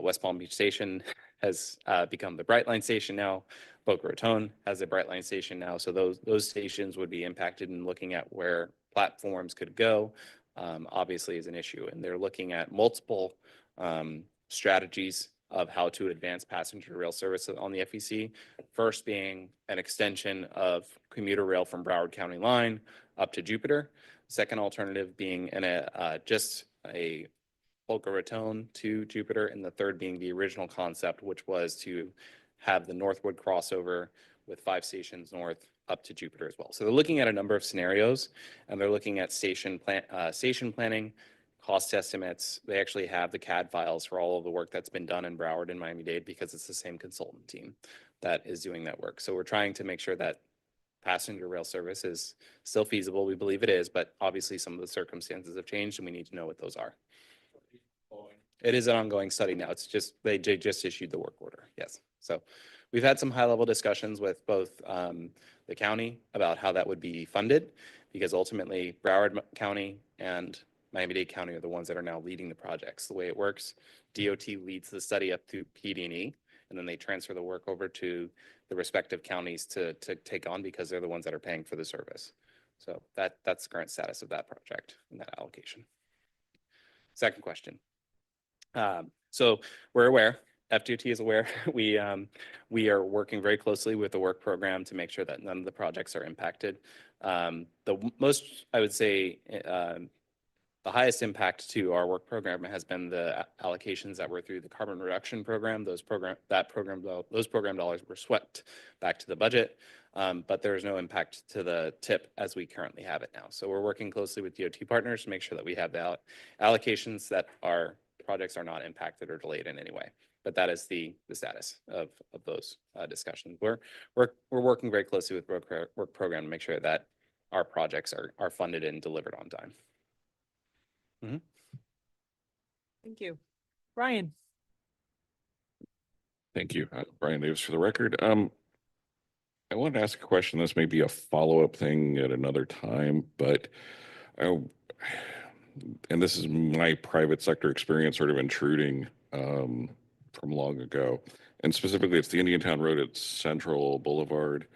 West Palm Beach Station has become the Brightline station now. Boca Raton has a Brightline station now. So those stations would be impacted, in looking at where platforms could go, obviously is an issue. And they're looking at multiple strategies of how to advance passenger rail service on the FEC. First being an extension of commuter rail from Broward County line up to Jupiter. Second alternative being just a Boca Raton to Jupiter, and the third being the original concept, which was to have the Northwood crossover with 5 stations north up to Jupiter as well. So they're looking at a number of scenarios, and they're looking at station planning, cost estimates. They actually have the CAD files for all of the work that's been done in Broward and Miami-Dade, because it's the same consultant team that is doing that work. So we're trying to make sure that passenger rail service is still feasible. We believe it is, but obviously some of the circumstances have changed, and we need to know what those are. It is an ongoing study now. It's just, they just issued the work order. Yes. So we've had some high level discussions with both the county about how that would be funded, because ultimately Broward County and Miami-Dade County are the ones that are now leading the projects. The way it works, DOT leads the study up to PD&E, and then they transfer the work over to the respective counties to take on, because they're the ones that are paying for the service. So that's the current status of that project and that allocation. Second question. So we're aware, FDOT is aware, we are working very closely with the work program to make sure that none of the projects are impacted. The most, I would say, the highest impact to our work program has been the allocations that were through the carbon reduction program. Those program dollars were swept back to the budget, but there is no impact to the TIP as we currently have it now. So we're working closely with DOT partners to make sure that we have the allocations, that our projects are not impacted or delayed in any way. But that is the status of those discussions. We're working very closely with work program to make sure that our projects are funded and delivered on time. Thank you. Brian? Thank you. Brian Davis for the record. I wanted to ask a question. This may be a follow-up thing at another time, but and this is my private sector experience sort of intruding from long ago. And specifically, it's the Indiantown Road at Central Boulevard.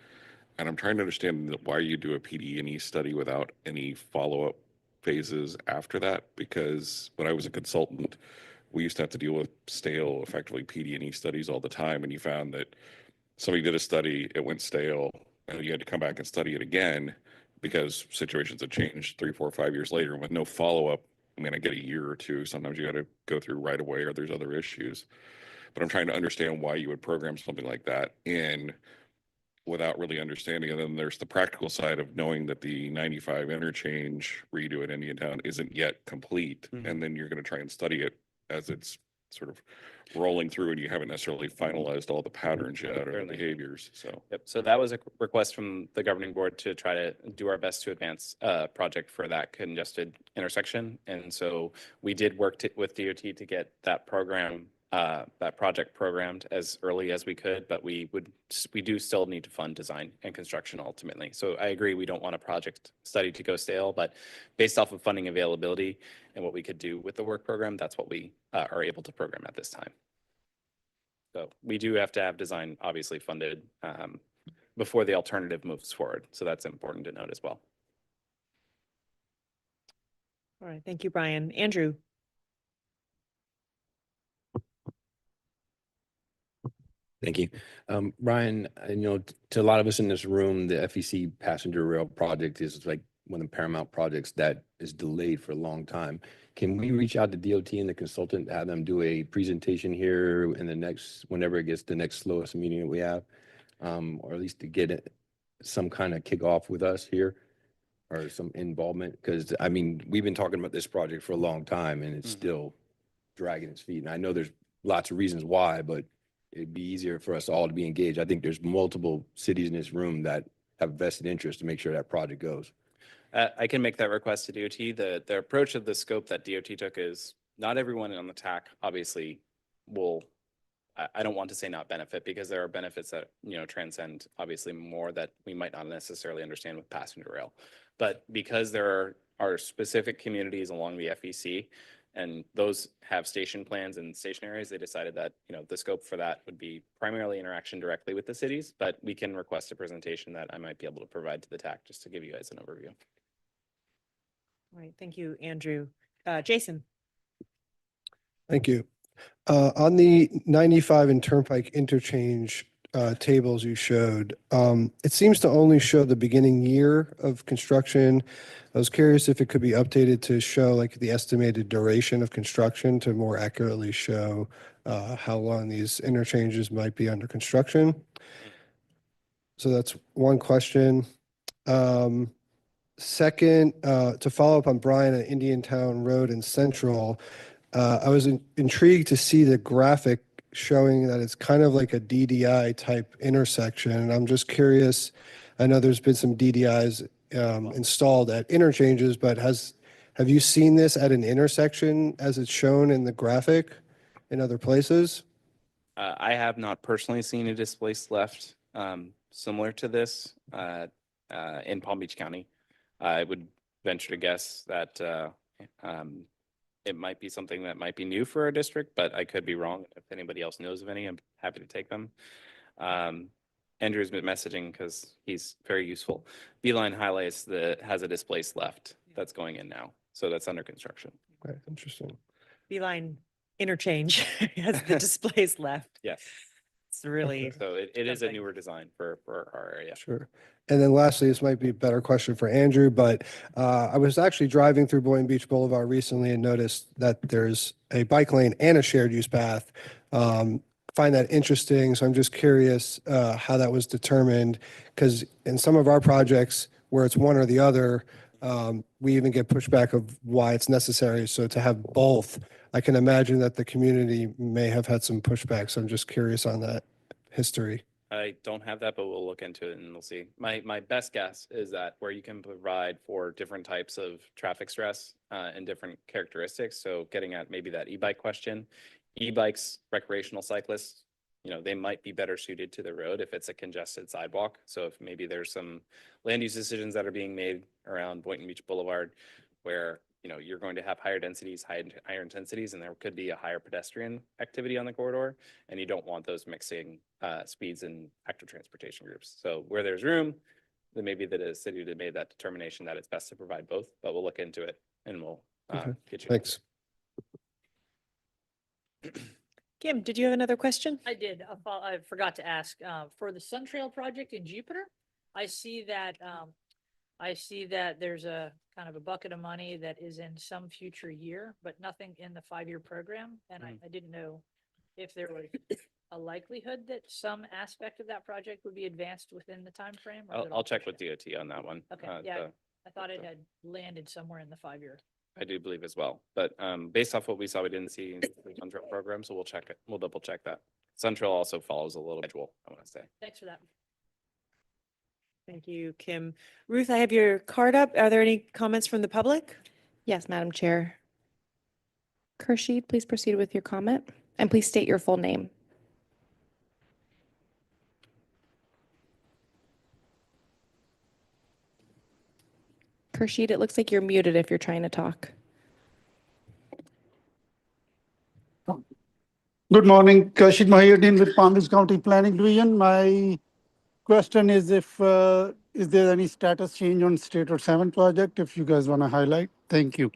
And I'm trying to understand why you do a PD&E study without any follow-up phases after that, because when I was a consultant, we used to have to deal with stale, effectively PD&E studies all the time. And you found that somebody did a study, it went stale, and you had to come back and study it again because situations had changed 3, 4, 5 years later with no follow-up. I mean, I get a year or two. Sometimes you got to go through right away, or there's other issues. But I'm trying to understand why you would program something like that in without really understanding. And then there's the practical side of knowing that the 95 interchange redo at Indiantown isn't yet complete. Mhm. And then you're going to try and study it as it's sort of rolling through and you haven't necessarily finalized all the patterns yet or the Certainly. behaviors. So Yep. So that was a request from the governing board to try to do our best to advance a project for that congested intersection. And so we did work with DOT to get that program, that project programmed as early as we could, but we do still need to fund design and construction ultimately. So I agree, we don't want a project study to go stale, but based off of funding availability and what we could do with the work program, that's what we are able to program at this time. So we do have to have design obviously funded before the alternative moves forward. So that's important to note as well. All right, thank you, Brian. Andrew? Thank you. Brian, to a lot of us in this room, the FEC passenger rail project is like one of the paramount projects that is delayed for a long time. Can we reach out to DOT and the consultant, have them do a presentation here in whenever it gets the next slowest meeting that we have? Or at least to get some kind of kickoff with us here or some involvement? Because I mean, we've been talking about this project for a long time and it's still dragging its feet. And I know there's lots of reasons why, but it'd be easier for us all to be engaged. I think there's multiple cities in this room that have vested interest to make sure that project goes. I can make that request to DOT. The approach of the scope that DOT took is not everyone on the TAC obviously will, I don't want to say not benefit, because there are benefits that, transcend obviously more that we might not necessarily understand with passenger rail. But because there are specific communities along the FEC and those have station plans and station areas, they decided that, the scope for that would be primarily interaction directly with the cities, but we can request a presentation that I might be able to provide to the TAC just to give you guys an overview. All right, thank you, Andrew. Jason? Thank you. On the 95 and Turnpike interchange tables you showed, it seems to only show the beginning year of construction. I was curious if it could be updated to show like the estimated duration of construction to more accurately show how long these interchanges might be under construction. So that's one question. Second, to follow up on Brian at Indiantown Road and Central, I was intrigued to see the graphic showing that it's kind of like a DDI type intersection. And I'm just curious, I know there's been some DDIs installed at interchanges, but have you seen this at an intersection as it's shown in the graphic in other places? I have not personally seen a displaced left similar to this in Palm Beach County. I would venture to guess that it might be something that might be new for our district, but I could be wrong. If anybody else knows of any, I'm happy to take them. Andrew's been messaging because he's very useful. Beeline highlights that has a displaced left that's going in now. So that's under construction. Okay, interesting. Beeline interchange has the displays left. Yes. It's really, So it is a Something. newer design for our area. Sure. And then lastly, this might be a better question for Andrew, but I was actually driving through Boynton Beach Boulevard recently and noticed that there's a bike lane and a shared use path. Find that interesting. So I'm just curious how that was determined, because in some of our projects where it's one or the other, we even get pushback of why it's necessary. So to have both, I can imagine that the community may have had some pushback. So I'm just curious on that history. I don't have that, but we'll look into it and we'll see. My best guess is that where you can provide for different types of traffic stress and different characteristics. So getting at maybe that e-bike question, e-bikes, recreational cyclists, they might be better suited to the road if it's a congested sidewalk. So if maybe there's some land use decisions that are being made around Boynton Beach Boulevard where you're going to have higher densities, higher intensities, and there could be a higher pedestrian activity on the corridor, and you don't want those mixing speeds and active transportation groups. So where there's room, then maybe the city made that determination that it's best to provide both, but we'll look into it and we'll get you. Thanks. Kim, did you have another question? I did. I forgot to ask, for the Sun Trail project in Jupiter, I see that there's a kind of a bucket of money that is in some future year, but nothing in the 5-year program. And I didn't know if there was a likelihood that some aspect of that project would be advanced within the time frame? or is it all I'll check with pushed DOT on that one. out? Uh, Okay, yeah, the- I thought it had landed somewhere in the 5-year. I do believe as well, but based off what we saw, we didn't see in the Central program, so we'll check it. We'll double check that. Central also follows a little schedule, I want to say. Thanks for that. Thank you, Kim. Ruth, I have your card up. Are there any comments from the public? Yes, Madam Chair. Kurshid, please proceed with your comment and please state your full name. Kurshid, it looks like you're muted if you're trying to talk. Good morning, Kashid Mahiuddin with Palm Beach County Planning Division. My question is is there any status change on State Road 7 project, if you guys want to highlight? Thank you.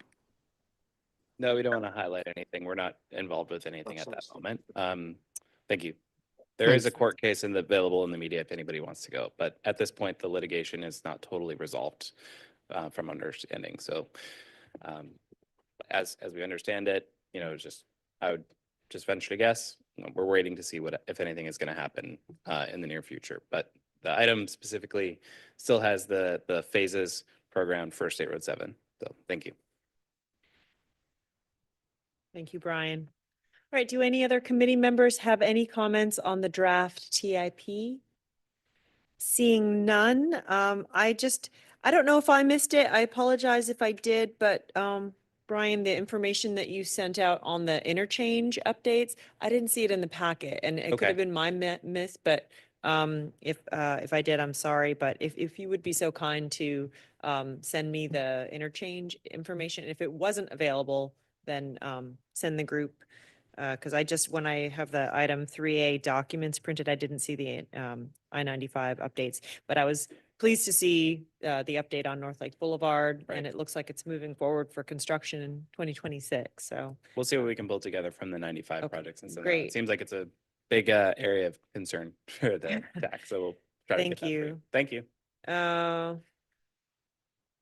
No, we don't want to highlight anything. We're not involved with anything at that moment. Thank you. There is a Thanks. court case available in the media if anybody wants to go, but at this point, the litigation is not totally resolved from understanding. So as we understand it, I would just venture to guess, we're waiting to see what, if anything, is going to happen in the near future. But the item specifically still has the phases programmed for State Road 7. So thank you. Thank you, Brian. All right, do any other committee members have any comments on the draft TIP? Seeing none, I don't know if I missed it. I apologize if I did, but Brian, the information that you sent out on the interchange updates, I didn't see it in the packet, and it could Okay. have been my miss, but if I did, I'm sorry, but if you would be so kind to send me the interchange information, if it wasn't available, then send the group, because when I have the item 3A documents printed, I didn't see the I-95 updates, but I was pleased to see the update on North Lake Boulevard, Right. and it looks like it's moving forward for construction in 2026, so. We'll see what we can pull together from the 95 Okay, projects and send that. great. It seems like it's a big area of concern for the TAC, so we'll try to get Thank that for you. you. Thank you.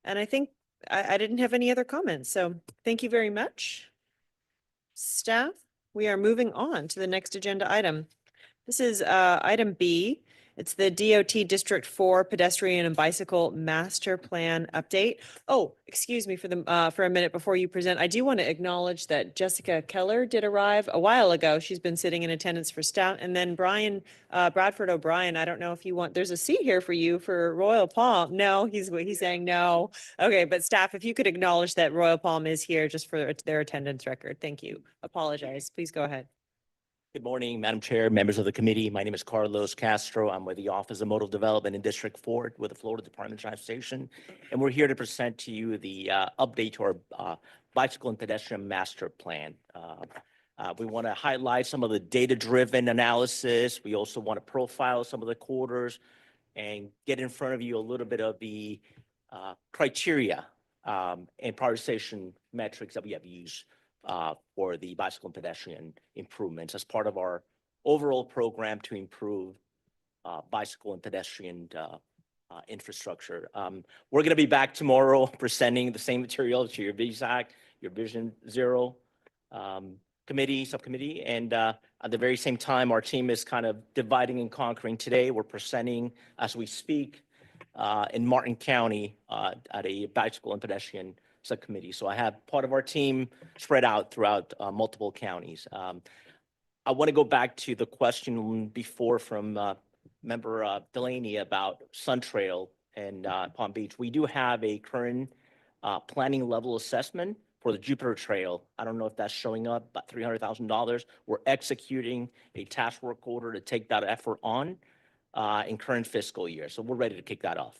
And I think I didn't have any other comments, so thank you very much. Staff, we are moving on to the next agenda item. This is item B. It's the DOT District 4 Pedestrian and Bicycle Master Plan Update. Oh, excuse me for a minute before you present. I do want to acknowledge that Jessica Keller did arrive a while ago. She's been sitting in attendance for staff. And then Bradford O'Brien, I don't know if you want, there's a seat here for you for Royal Palm. No, he's saying no. Okay, but staff, if you could acknowledge that Royal Palm is here just for their attendance record. Thank you. Apologize. Please go ahead. Good morning, Madam Chair, members of the committee. My name is Carlos Castro. I'm with the Office of Modal Development in District 4 with the Florida Department of Transportation. And we're here to present to you the update to our bicycle and pedestrian master plan. We want to highlight some of the data-driven analysis. We also want to profile some of the corridors and get in front of you a little bit of the criteria and prioritization metrics that we have used for the bicycle and pedestrian improvements as part of our overall program to improve bicycle and pedestrian infrastructure. We're going to be back tomorrow presenting the same material to your VSAC, your Vision Zero subcommittee. And at the very same time, our team is kind of dividing and conquering today. We're presenting as we speak in Martin County at a bicycle and pedestrian subcommittee. So I have part of our team spread out throughout multiple counties. I want to go back to the question before from Member Delaney about Sun Trail and Palm Beach. We do have a current planning level assessment for the Jupiter Trail. I don't know if that's showing up, about $300,000. We're executing a task work order to take that effort on in current fiscal year. So we're ready to kick that off.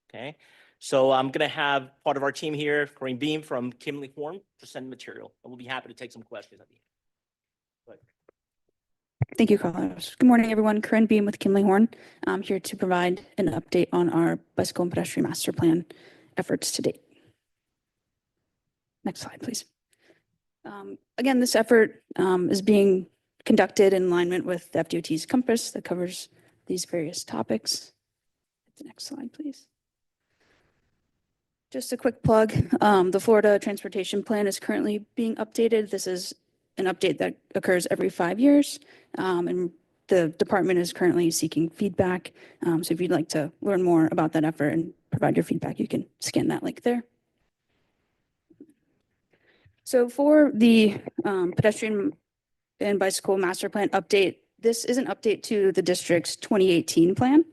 Okay. So I'm going to have part of our team here, Corinne Beam from Kimley Horn, present material, and we'll be happy to take some questions at the end. Go ahead. Thank you, Carlos. Good morning, everyone. Corinne Beam with Kimley Horn. I'm here to provide an update on our bicycle and pedestrian master plan efforts to date. Next slide, please. Again, this effort is being conducted in alignment with the FDOT's compass that covers these various topics. The next slide, please. Just a quick plug. The Florida Transportation Plan is currently being updated. This is an update that occurs every 5 years. And the department is currently seeking feedback. So if you'd like to learn more about that effort and provide your feedback, you can scan that link there. So for the pedestrian and bicycle master plan update, this is an update to the district's 2018 plan.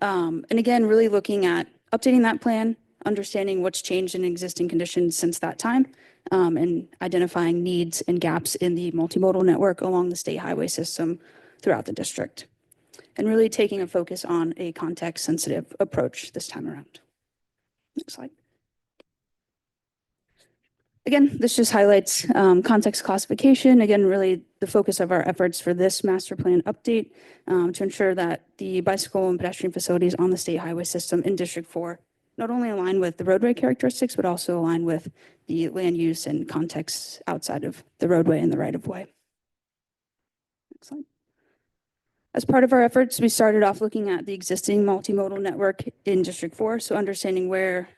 And again, really looking at updating that plan, understanding what's changed in existing conditions since that time, and identifying needs and gaps in the multimodal network along the state highway system throughout the district. And really taking a focus on a context-sensitive approach this time around. Next slide. Again, this just highlights context classification. Again, really the focus of our efforts for this master plan update to ensure that the bicycle and pedestrian facilities on the state highway system in District 4 not only align with the roadway characteristics, but also align with the land use and context outside of the roadway and the right-of-way. Next slide. As part of our efforts, we started off looking at the existing multimodal network in District 4, so understanding where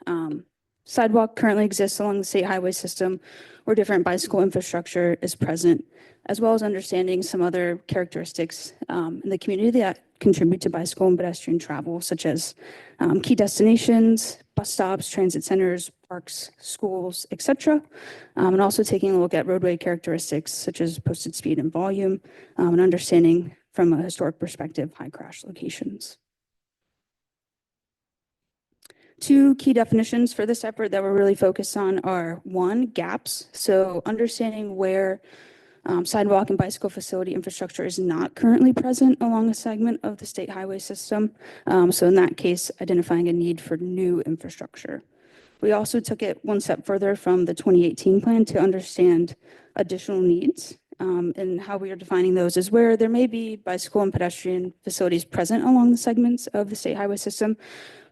sidewalk currently exists along the state highway system, where different bicycle infrastructure is present, as well as understanding some other characteristics in the community that contribute to bicycle and pedestrian travel, such as key destinations, bus stops, transit centers, parks, schools, etc. And also taking a look at roadway characteristics, such as posted speed and volume, and understanding from a historic perspective, high crash locations. Two key definitions for this effort that we're really focused on are one, gaps. So understanding where sidewalk and bicycle facility infrastructure is not currently present along a segment of the state highway system. So in that case, identifying a need for new infrastructure. We also took it one step further from the 2018 plan to understand additional needs. And how we are defining those is where there may be bicycle and pedestrian facilities present along the segments of the state highway system,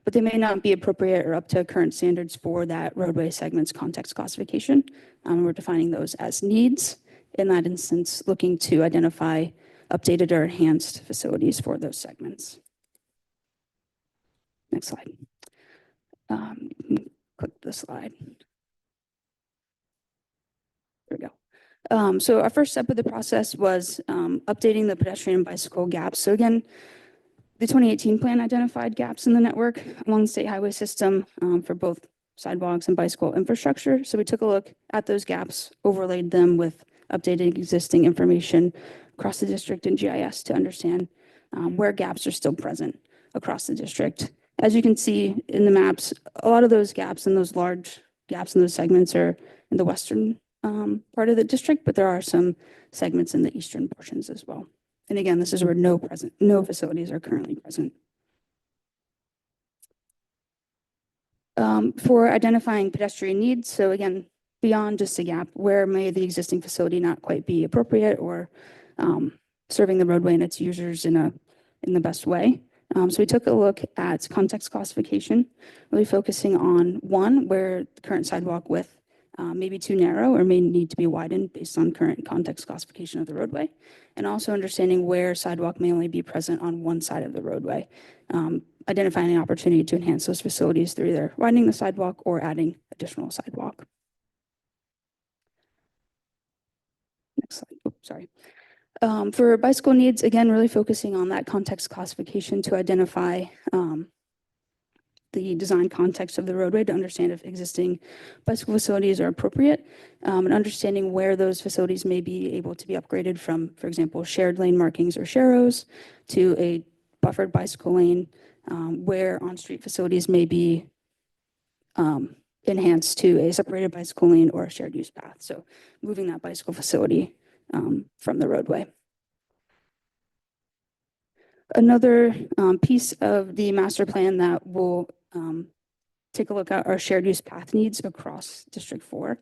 but they may not be appropriate or up to current standards for that roadway segments context classification. We're defining those as needs. In that instance, looking to identify updated or enhanced facilities for those segments. Next slide. Click the slide. There we go. So our first step of the process was updating the pedestrian and bicycle gaps. So again, the 2018 plan identified gaps in the network along the state highway system for both sidewalks and bicycle infrastructure. So we took a look at those gaps, overlaid them with updated existing information across the district and GIS to understand where gaps are still present across the district. As you can see in the maps, a lot of those gaps and those large gaps in those segments are in the western part of the district, but there are some segments in the eastern portions as well. And again, this is where no facilities are currently present. For identifying pedestrian needs, so again, beyond just a gap, where may the existing facility not quite be appropriate or serving the roadway and its users in the best way. So we took a look at context classification, really focusing on one, where the current sidewalk width may be too narrow or may need to be widened based on current context classification of the roadway, and also understanding where sidewalk may only be present on one side of the roadway, identifying an opportunity to enhance those facilities through either widening the sidewalk or adding additional sidewalk. Next slide. Oh, sorry. For bicycle needs, again, really focusing on that context classification to identify the design context of the roadway to understand if existing bicycle facilities are appropriate, and understanding where those facilities may be able to be upgraded from, for example, shared lane markings or sharrows to a buffered bicycle lane, where on-street facilities may be enhanced to a separated bicycle lane or a shared use path. So moving that bicycle facility from the roadway. Another piece of the master plan that will take a look at our shared use path needs across District 4,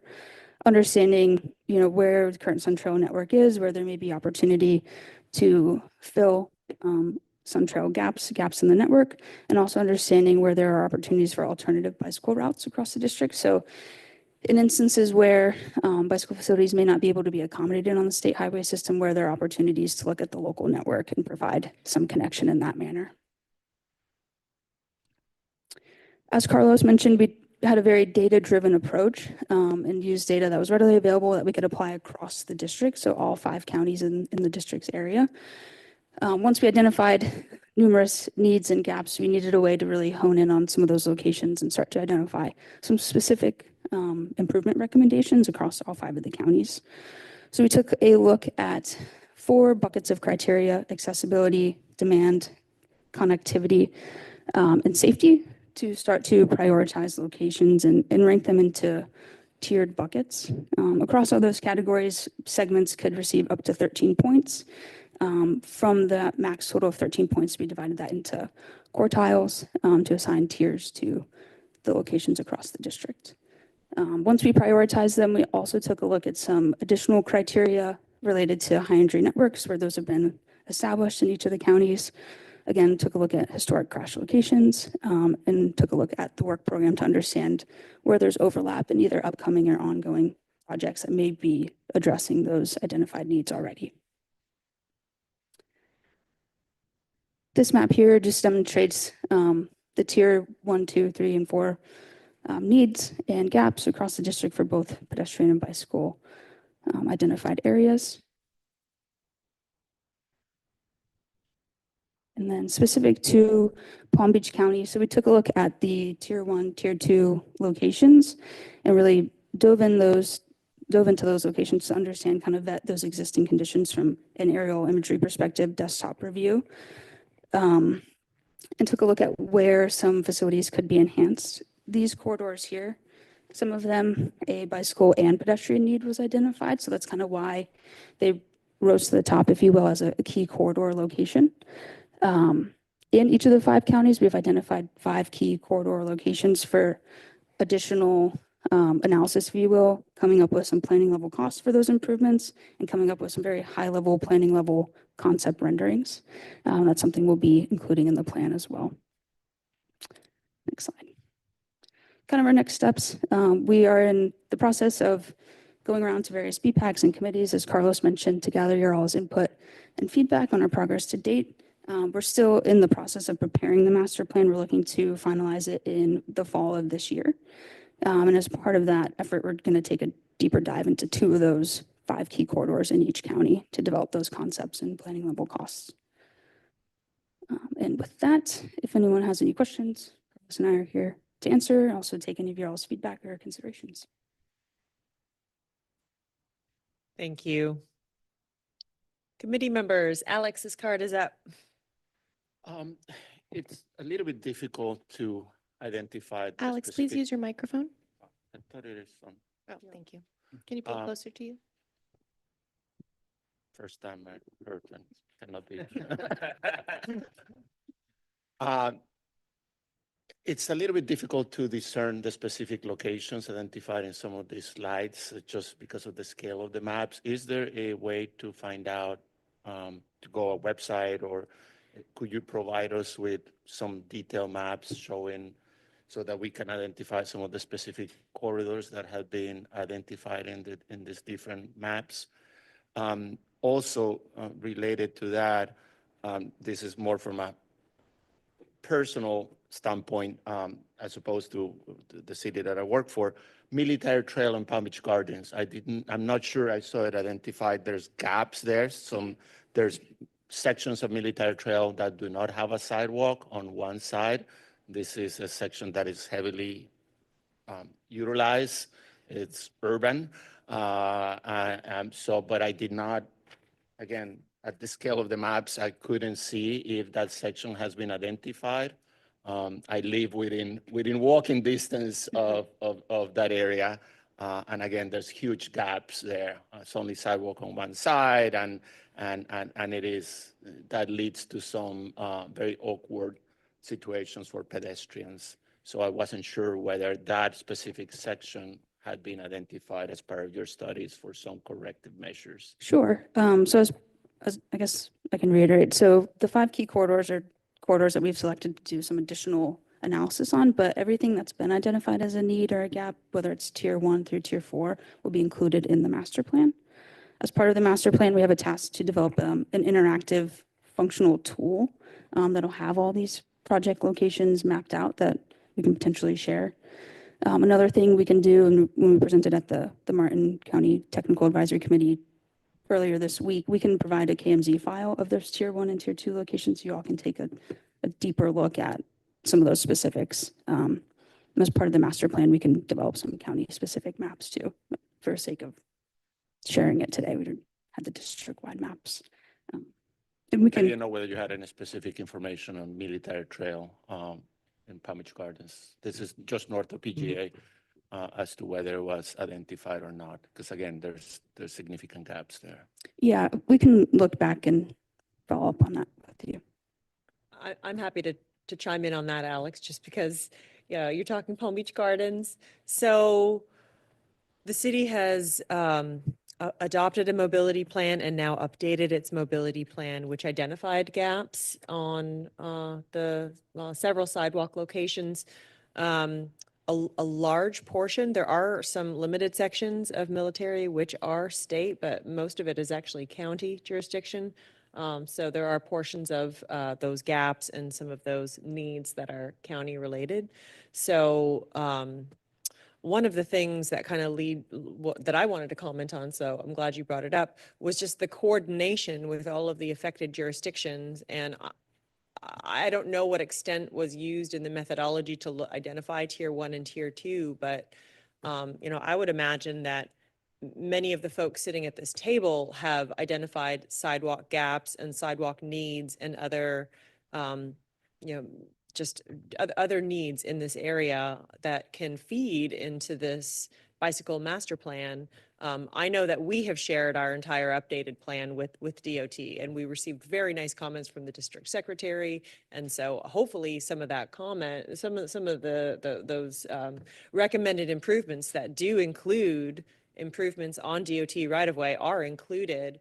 understanding where the current Sun Trail network is, where there may be opportunity to fill Sun Trail gaps in the network, and also understanding where there are opportunities for alternative bicycle routes across the district. So in instances where bicycle facilities may not be able to be accommodated on the state highway system, where there are opportunities to look at the local network and provide some connection in that manner. As Carlos mentioned, we had a very data-driven approach and used data that was readily available that we could apply across the district, so all 5 counties in the district's area. Once we identified numerous needs and gaps, we needed a way to really hone in on some of those locations and start to identify some specific improvement recommendations across all 5 of the counties. So we took a look at 4 buckets of criteria: accessibility, demand, connectivity, and safety, to start to prioritize locations and rank them into tiered buckets. Across all those categories, segments could receive up to 13 points. From the max total of 13 points, we divided that into quartiles to assign tiers to the locations across the district. Once we prioritized them, we also took a look at some additional criteria related to high injury networks, where those have been established in each of the counties. Again, took a look at historic crash locations and took a look at the work program to understand where there's overlap in either upcoming or ongoing projects that may be addressing those identified needs already. This map here just demonstrates the tier 1, 2, 3, and 4 needs and gaps across the district for both pedestrian and bicycle identified areas. And then specific to Palm Beach County, so we took a look at the tier 1, tier 2 locations and really dove into those locations to understand kind of those existing conditions from an aerial imagery perspective, desktop review, and took a look at where some facilities could be enhanced. These corridors here, some of them, a bicycle and pedestrian need was identified, so that's kind of why they rose to the top, if you will, as a key corridor location. In each of the 5 counties, we've identified 5 key corridor locations for additional analysis, if you will, coming up with some planning level costs for those improvements and coming up with some very high level planning level concept renderings. That's something we'll be including in the plan as well. Next slide. Kind of our next steps. We are in the process of going around to various BPACs and committees, as Carlos mentioned, to gather your all's input and feedback on our progress to date. We're still in the process of preparing the master plan. We're looking to finalize it in the fall of this year. And as part of that effort, we're going to take a deeper dive into 2 of those 5 key corridors in each county to develop those concepts and planning level costs. And with that, if anyone has any questions, Carlos and I are here to answer, also take any of your all's feedback or considerations. Thank you. Committee members, Alex's card is up. It's a little bit difficult to identify. the Alex, please specific- use your microphone. I thought it is on. Oh, thank you. Can you pull it Uh, closer to you? First time I heard and cannot be. It's a little bit difficult to discern the specific locations identified in some of these slides just because of the scale of the maps. Is there a way to find out, to go a website, or could you provide us with some detailed maps showing so that we can identify some of the specific corridors that have been identified in these different maps? Also, related to that, this is more from a personal standpoint, as opposed to the city that I work for. Military Trail and Palm Beach Gardens. I'm not sure I saw it identified. There's gaps there. There's sections of Military Trail that do not have a sidewalk on one side. This is a section that is heavily utilized. It's urban. But I did not, again, at the scale of the maps, I couldn't see if that section has been identified. I live within walking distance of that area. And again, there's huge gaps there. It's only sidewalk on one side, and that leads to some very awkward situations for pedestrians. So I wasn't sure whether that specific section had been identified as part of your studies for some corrective measures. Sure. So as I guess I can reiterate, so the 5 key corridors are corridors that we've selected to do some additional analysis on, but everything that's been identified as a need or a gap, whether it's tier 1 through tier 4, will be included in the master plan. As part of the master plan, we have a task to develop an interactive functional tool that'll have all these project locations mapped out that we can potentially share. Another thing we can do, and when we presented at the Martin County Technical Advisory Committee earlier this week, we can provide a KMZ file of those tier 1 and tier 2 locations. So you all can take a deeper look at some of those specifics. As part of the master plan, we can develop some county specific maps too. But for the sake of sharing it today, we had the district-wide maps. And we I can. didn't know whether you had any specific information on Military Trail in Palm Beach Gardens. This is just north of PGA, as to whether it was identified or not. Because again, there's significant gaps there. Yeah, we can look back and follow up on that with you. I'm happy to chime in on that, Alex, just because, you're talking Palm Beach Gardens. So the city has adopted a mobility plan and now updated its mobility plan, which identified gaps on the several sidewalk locations. A large portion, there are some limited sections of military which are state, but most of it is actually county jurisdiction. So there are portions of those gaps and some of those needs that are county related. So one of the things that kind of that I wanted to comment on, so I'm glad you brought it up, was just the coordination with all of the affected jurisdictions. And I don't know what extent was used in the methodology to identify tier 1 and tier 2, but I would imagine that many of the folks sitting at this table have identified sidewalk gaps and sidewalk needs and other, just other needs in this area that can feed into this bicycle master plan. I know that we have shared our entire updated plan with DOT, and we received very nice comments from the district secretary. And so hopefully some of that comment, some of those recommended improvements that do include improvements on DOT right of way are included.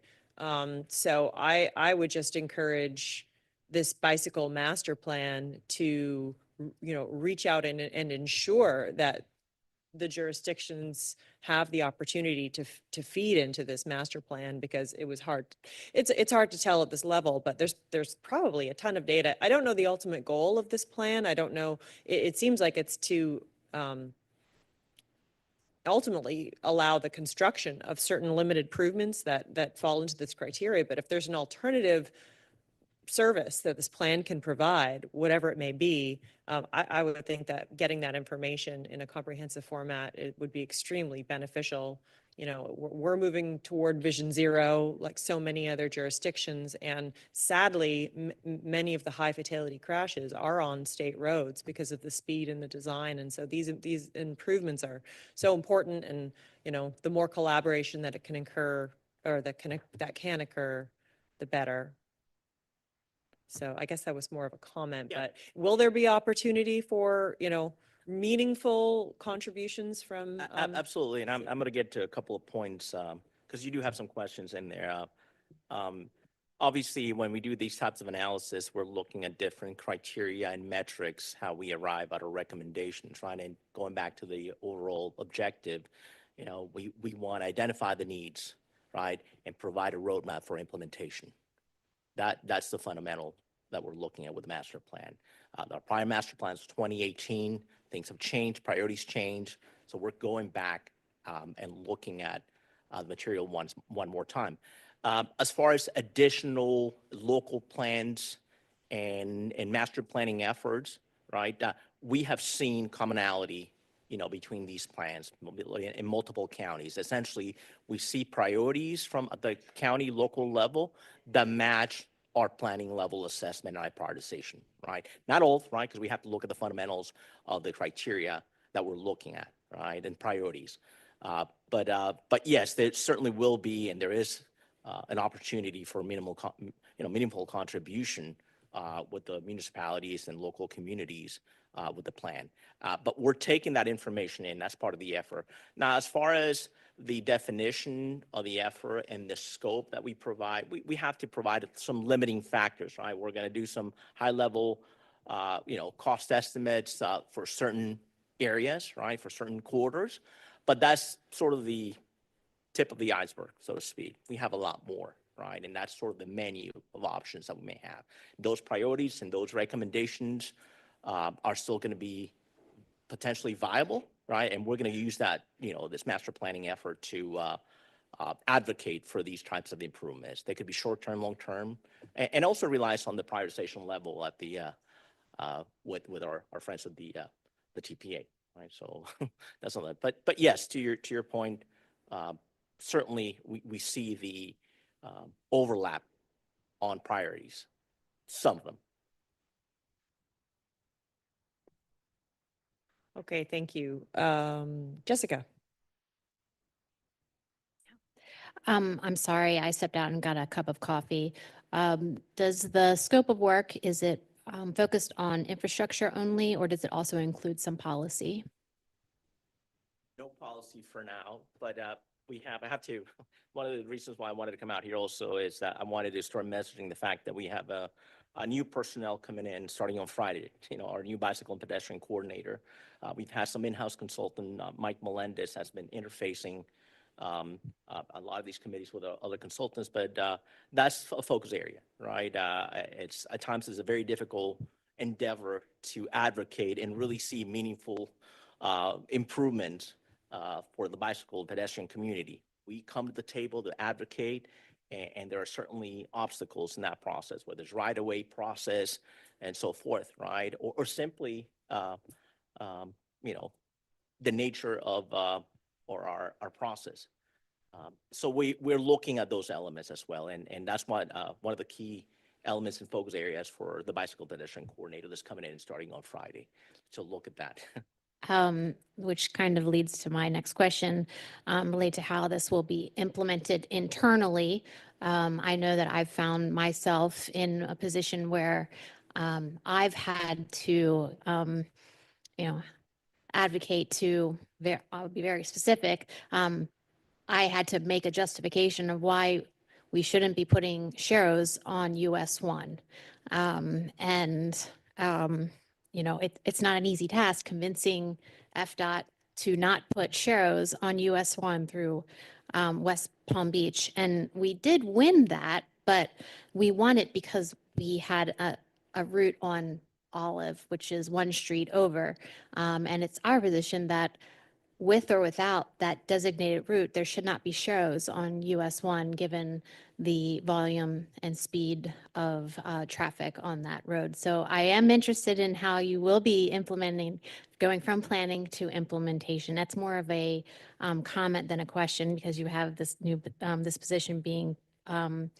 So I would just encourage this bicycle master plan to, reach out and ensure that the jurisdictions have the opportunity to feed into this master plan, because it was hard. It's hard to tell at this level, but there's probably a ton of data. I don't know the ultimate goal of this plan. I don't know. It seems like it's to ultimately allow the construction of certain limited improvements that fall into this criteria. But if there's an alternative service that this plan can provide, whatever it may be, I would think that getting that information in a comprehensive format, it would be extremely beneficial. We're moving toward Vision Zero, like so many other jurisdictions, and sadly, many of the high fatality crashes are on state roads because of the speed and the design. And so these improvements are so important, and the more collaboration that it can occur, or that can occur, the better. So I guess that was more of a comment, but will there be opportunity for, meaningful contributions from? Absolutely. And I'm going to get to a couple of points because you do have some questions in there. Obviously, when we do these types of analysis, we're looking at different criteria and metrics, how we arrive at a recommendation, going back to the overall objective. We want to identify the needs, right, and provide a roadmap for implementation. That's the fundamental that we're looking at with the master plan. Our prior master plan is 2018. Things have changed, priorities change. So we're going back and looking at the material one more time. As far as additional local plans and master planning efforts, right? We have seen commonality, between these plans in multiple counties. Essentially, we see priorities from the county local level that match our planning level assessment and prioritization, right? Not all, right? Because we have to look at the fundamentals of the criteria that we're looking at, right? And priorities. But yes, there certainly will be, and there is an opportunity for meaningful contribution with the municipalities and local communities with the plan. But we're taking that information in. That's part of the effort. Now, as far as the definition of the effort and the scope that we provide, we have to provide some limiting factors, right? We're going to do some high-level, cost estimates for certain areas, right, for certain quarters. But that's sort of the tip of the iceberg, so to speak. We have a lot more, right? And that's sort of the menu of options that we may have. Those priorities and those recommendations are still going to be potentially viable, right? And we're going to use that, this master planning effort to advocate for these types of improvements. They could be short-term, long-term, and also relies on the prioritization level at the with our friends at the TPA, right? So that's all that. But yes, to your point, certainly we see the overlap on priorities, some of them. Okay, thank you. Jessica? I'm sorry, I stepped out and got a cup of coffee. Does the scope of work, is it focused on infrastructure only, or does it also include some policy? No policy for now, but I have to, one of the reasons why I wanted to come out here also is that I wanted to start messaging the fact that we have a new personnel coming in starting on Friday, our new bicycle and pedestrian coordinator. We've had some in-house consultant, Mike Melendez, has been interfacing a lot of these committees with other consultants, but that's a focus area, right? It's at times it's a very difficult endeavor to advocate and really see meaningful improvement for the bicycle pedestrian community. We come to the table to advocate, and there are certainly obstacles in that process, whether it's right-of-way process and so forth, right? Or simply, the nature of or our process. So we're looking at those elements as well, and that's what one of the key elements and focus areas for the bicycle pedestrian coordinator that's coming in and starting on Friday to look at that. Which kind of leads to my next question, related to how this will be implemented internally. I know that I've found myself in a position where I've had to, advocate to, I'll be very specific. I had to make a justification of why we shouldn't be putting sharrows on US 1. It's not an easy task convincing FDOT to not put sharrows on US 1 through West Palm Beach. And we did win that, but we won it because we had a route on Olive, which is one street over. And it's our position that with or without that designated route, there should not be sharrows on US 1, given the volume and speed of traffic on that road. So I am interested in how you will be implementing, going from planning to implementation. That's more of a comment than a question, because you have this new, this position being filled,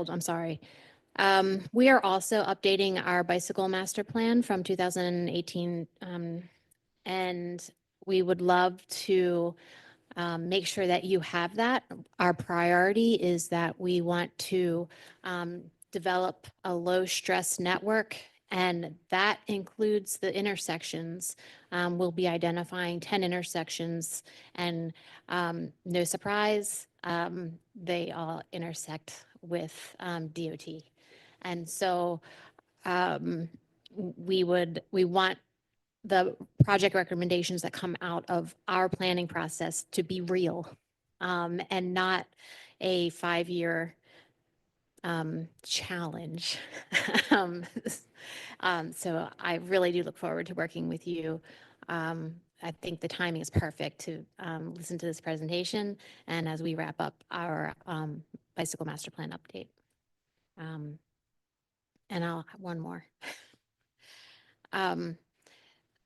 I'm sorry. We are also updating our bicycle master plan from 2018, and we would love to make sure that you have that. Our priority is that we want to develop a low stress network, and that includes the intersections. We'll be identifying 10 intersections, and no surprise, they all intersect with DOT. And so we want the project recommendations that come out of our planning process to be real, and not a 5-year challenge. So I really do look forward to working with you. I think the timing is perfect to listen to this presentation, and as we wrap up our bicycle master plan update. And I'll have one more.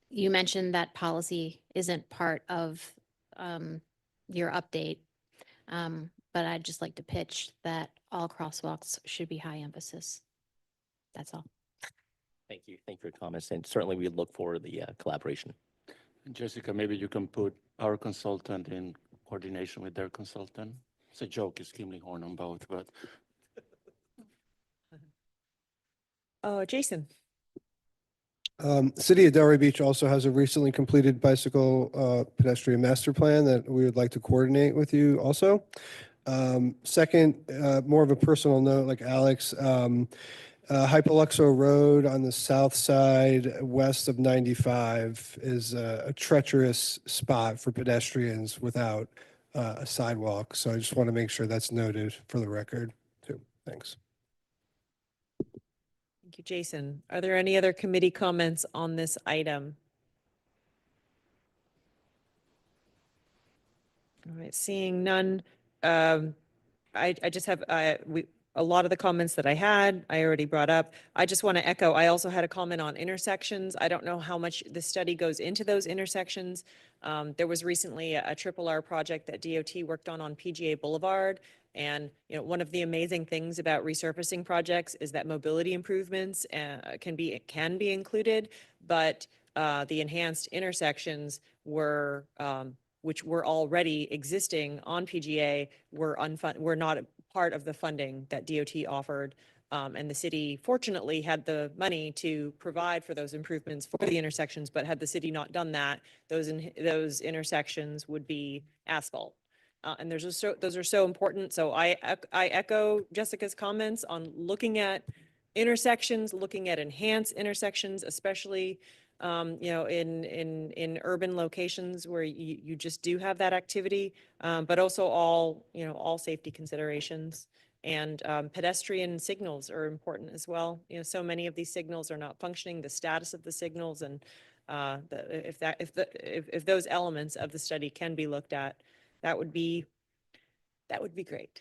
You mentioned that policy isn't part of your update, but I'd just like to pitch that all crosswalks should be high emphasis. That's all. Thank you. Thank you for your comments, and certainly we look for the collaboration. Jessica, maybe you can put our consultant in coordination with their consultant. It's a joke, it's Kimley Horn on both, but. Jason? City of Delray Beach also has a recently completed bicycle pedestrian master plan that we would like to coordinate with you also. Second, more of a personal note, like Alex, Hypoluxo Road on the south side west of 95 is a treacherous spot for pedestrians without a sidewalk. So I just want to make sure that's noted for the record too. Thanks. Thank Thank you, Jason. Are there any other committee comments on this item? All right, seeing none. I just have, a lot of the comments that I had, I already brought up. I just want to echo, I also had a comment on intersections. I don't know how much the study goes into those intersections. There was recently a triple R project that DOT worked on PGA Boulevard. And, one of the amazing things about resurfacing projects is that mobility improvements can be included, but the enhanced intersections were, which were already existing on PGA, were not part of the funding that DOT offered. And the city fortunately had the money to provide for those improvements for the intersections, but had the city not done that, those intersections would be asphalt. And those are so important. So I echo Jessica's comments on looking at intersections, looking at enhanced intersections, especially in urban locations where you just do have that activity, but also all safety considerations. And pedestrian signals are important as well. So many of these signals are not functioning, the status of the signals, and if those elements of the study can be looked at, that would be great.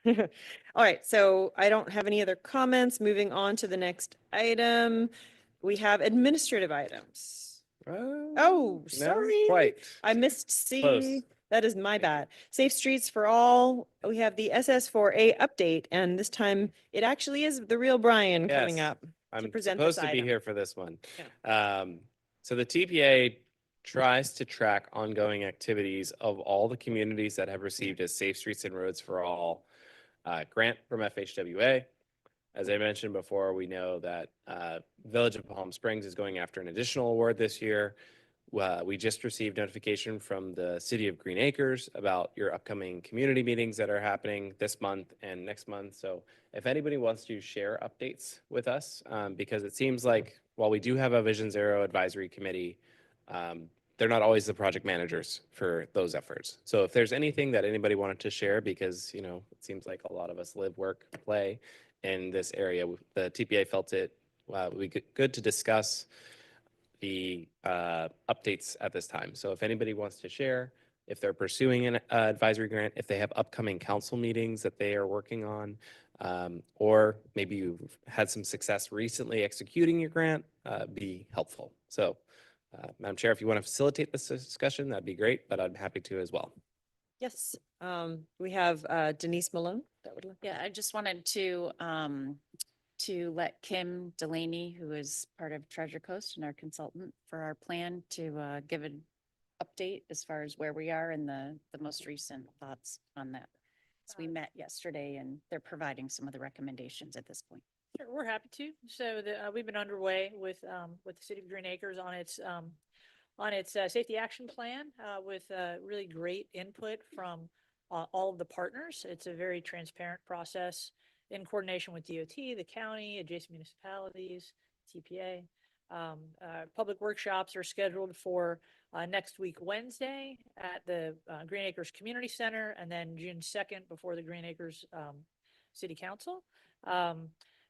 All right, so I don't have any other comments. Moving on to the next item. We have administrative items. Oh, No, sorry. quite. I missed C. Close. That is my bad. Safe Streets for All. We have the SS4A update, and this time it actually is the real Brian coming Yes, up. I'm present supposed this to be item. here for this one. So the TPA tries to track ongoing activities of all the communities that have received a Safe Streets and Roads for All grant from FHWA. As I mentioned before, we know that Village of Palm Springs is going after an additional award this year. We just received notification from the City of Green Acres about your upcoming community meetings that are happening this month and next month. So if anybody wants to share updates with us, because it seems like while we do have a Vision Zero Advisory Committee, they're not always the project managers for those efforts. So if there's anything that anybody wanted to share, because, it seems like a lot of us live, work, play in this area, the TPA felt it would be good to discuss the updates at this time. So if anybody wants to share, if they're pursuing an advisory grant, if they have upcoming council meetings that they are working on, or maybe you've had some success recently executing your grant, be helpful. So Madam Chair, if you want to facilitate this discussion, that'd be great, but I'm happy to as well. Yes, we have Denise Malone. That would Yeah, I just wanted to let Kim Delaney, who is part of Treasure Coast and our consultant for our plan, to give an update as far as where we are and the most recent thoughts on that. So we met yesterday and they're providing some of the recommendations at this point. Sure, we're happy to. So we've been underway with the City of Green Acres on its safety action plan with really great input from all of the partners. It's a very transparent process in coordination with DOT, the county, adjacent municipalities, TPA. Public workshops are scheduled for next week, Wednesday at the Green Acres Community Center, and then June 2nd before the Green Acres City Council.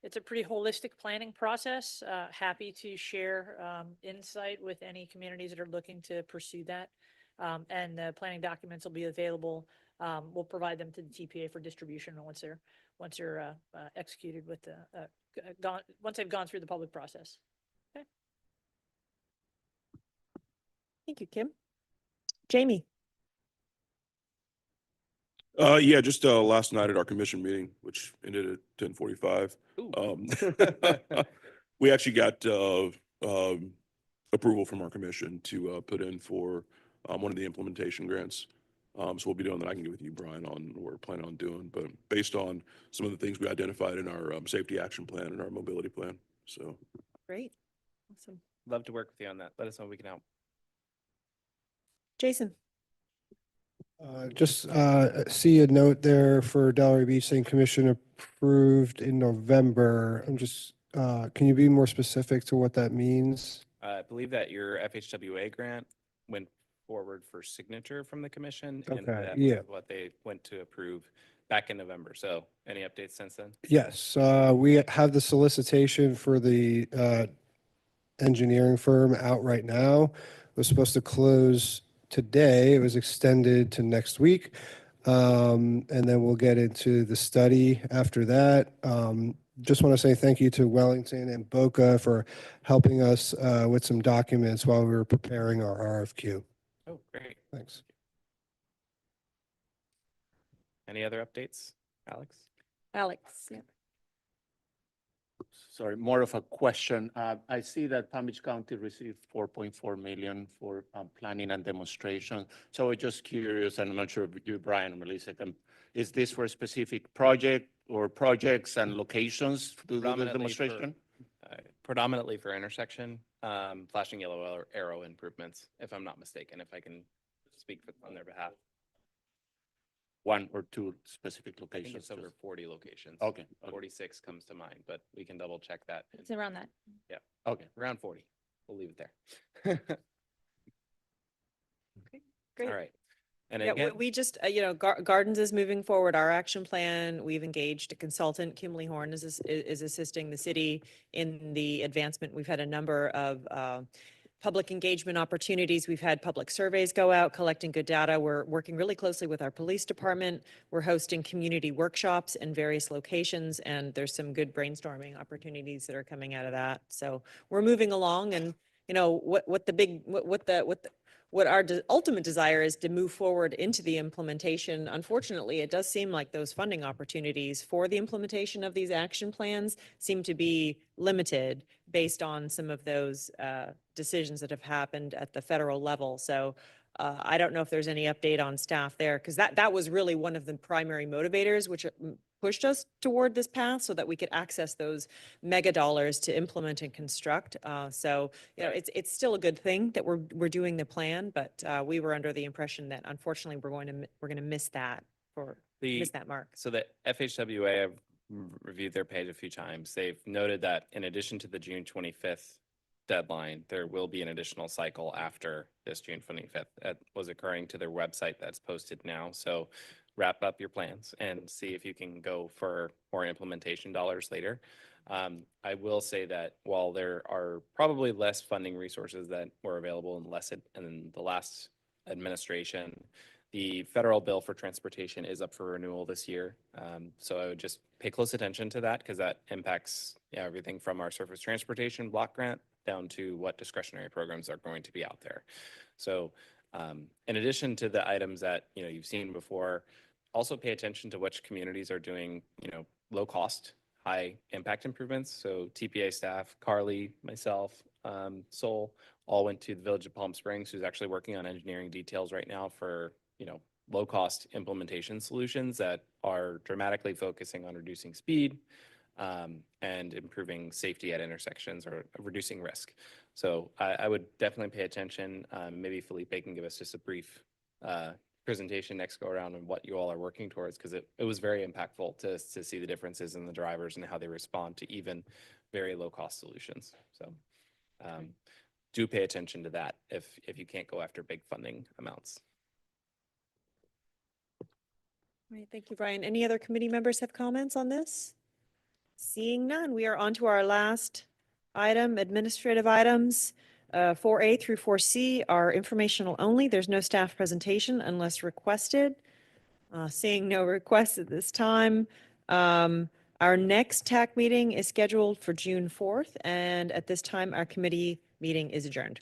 It's a pretty holistic planning process. Happy to share insight with any communities that are looking to pursue that. And the planning documents will be available. We'll provide them to the TPA for distribution once they're executed with once they've gone through the public process. Okay. Thank you, Kim. Jamie. Yeah, just last night at our commission meeting, which ended at 10:45. We actually got approval from our commission to put in for one of the implementation grants. So we'll be doing that. I can get with you, Brian, on what we're planning on doing, but based on some of the things we identified in our safety action plan and our mobility plan. So Great. Awesome. Love to work with you on that. Let us know if we can help. Jason. Just see a note there for Delray Beach saying commission approved in November. I'm just, can you be more specific to what that means? I believe that your FHWA grant went forward for signature from the commission. And Okay, that yeah. was what they went to approve back in November. So any updates since then? Yes, we have the solicitation for the engineering firm out right now. It was supposed to close today. It was extended to next week. And then we'll get into the study after that. Just want to say thank you to Wellington and Boca for helping us with some documents while we were preparing our RFQ. Oh, great. Thanks. Any other updates, Alex? Alex, yeah. Sorry, more of a question. I see that Palm Beach County received 4.4 million for planning and demonstration. So I'm just curious, and I'm not sure if you, Brian, or Melissa, is this for a specific project or projects and locations to do the demonstration? Predominantly for intersection, flashing yellow arrow improvements, if I'm not mistaken, if I can speak on their behalf. One or two specific I think locations? it's over 40 locations. Okay. 46 comes to mind, but we can double check that. It's around that. Yeah. Okay. Around 40. We'll leave it there. Great. All right. And Yeah, again, we just, Gardens is moving forward, our action plan. We've engaged a consultant. Kimberly Horn is assisting the city in the advancement. We've had a number of public engagement opportunities. We've had public surveys go out, collecting good data. We're working really closely with our police department. We're hosting community workshops in various locations, and there's some good brainstorming opportunities that are coming out of that. So we're moving along, and what our ultimate desire is to move forward into the implementation. Unfortunately, it does seem like those funding opportunities for the implementation of these action plans seem to be limited based on some of those decisions that have happened at the federal level. So I don't know if there's any update on staff there, because that was really one of the primary motivators, which pushed us toward this path so that we could access those mega dollars to implement and construct. So, it's still a good thing that we're doing the plan, but we were under the impression that unfortunately we're going to miss that mark. So the FHWA, I've reviewed their page a few times. They've noted that in addition to the June 25th deadline, there will be an additional cycle after this June 25th. That was occurring to their website that's posted now. So wrap up your plans and see if you can go for more implementation dollars later. I will say that while there are probably less funding resources that were available in the last administration, the federal bill for transportation is up for renewal this year. So I would just pay close attention to that, because that impacts everything from our surface transportation block grant down to what discretionary programs are going to be out there. So in addition to the items that you've seen before, also pay attention to which communities are doing low cost, high impact improvements. So TPA staff, Carly, myself, Sol, all went to the Village of Palm Springs, who's actually working on engineering details right now for low cost implementation solutions that are dramatically focusing on reducing speed and improving safety at intersections or reducing risk. So I would definitely pay attention. Maybe Felipe can give us just a brief presentation next go around on what you all are working towards, because it was very impactful to see the differences in the drivers and how they respond to even very low cost solutions. So do pay attention to that if you can't go after big funding amounts. All right, thank you, Brian. Any other committee members have comments on this? Seeing none, we are on to our last item, administrative items. 4A through 4C are informational only. There's no staff presentation unless requested. Seeing no requests at this time. Our next TAC meeting is scheduled for June 4th, and at this time, our committee meeting is adjourned.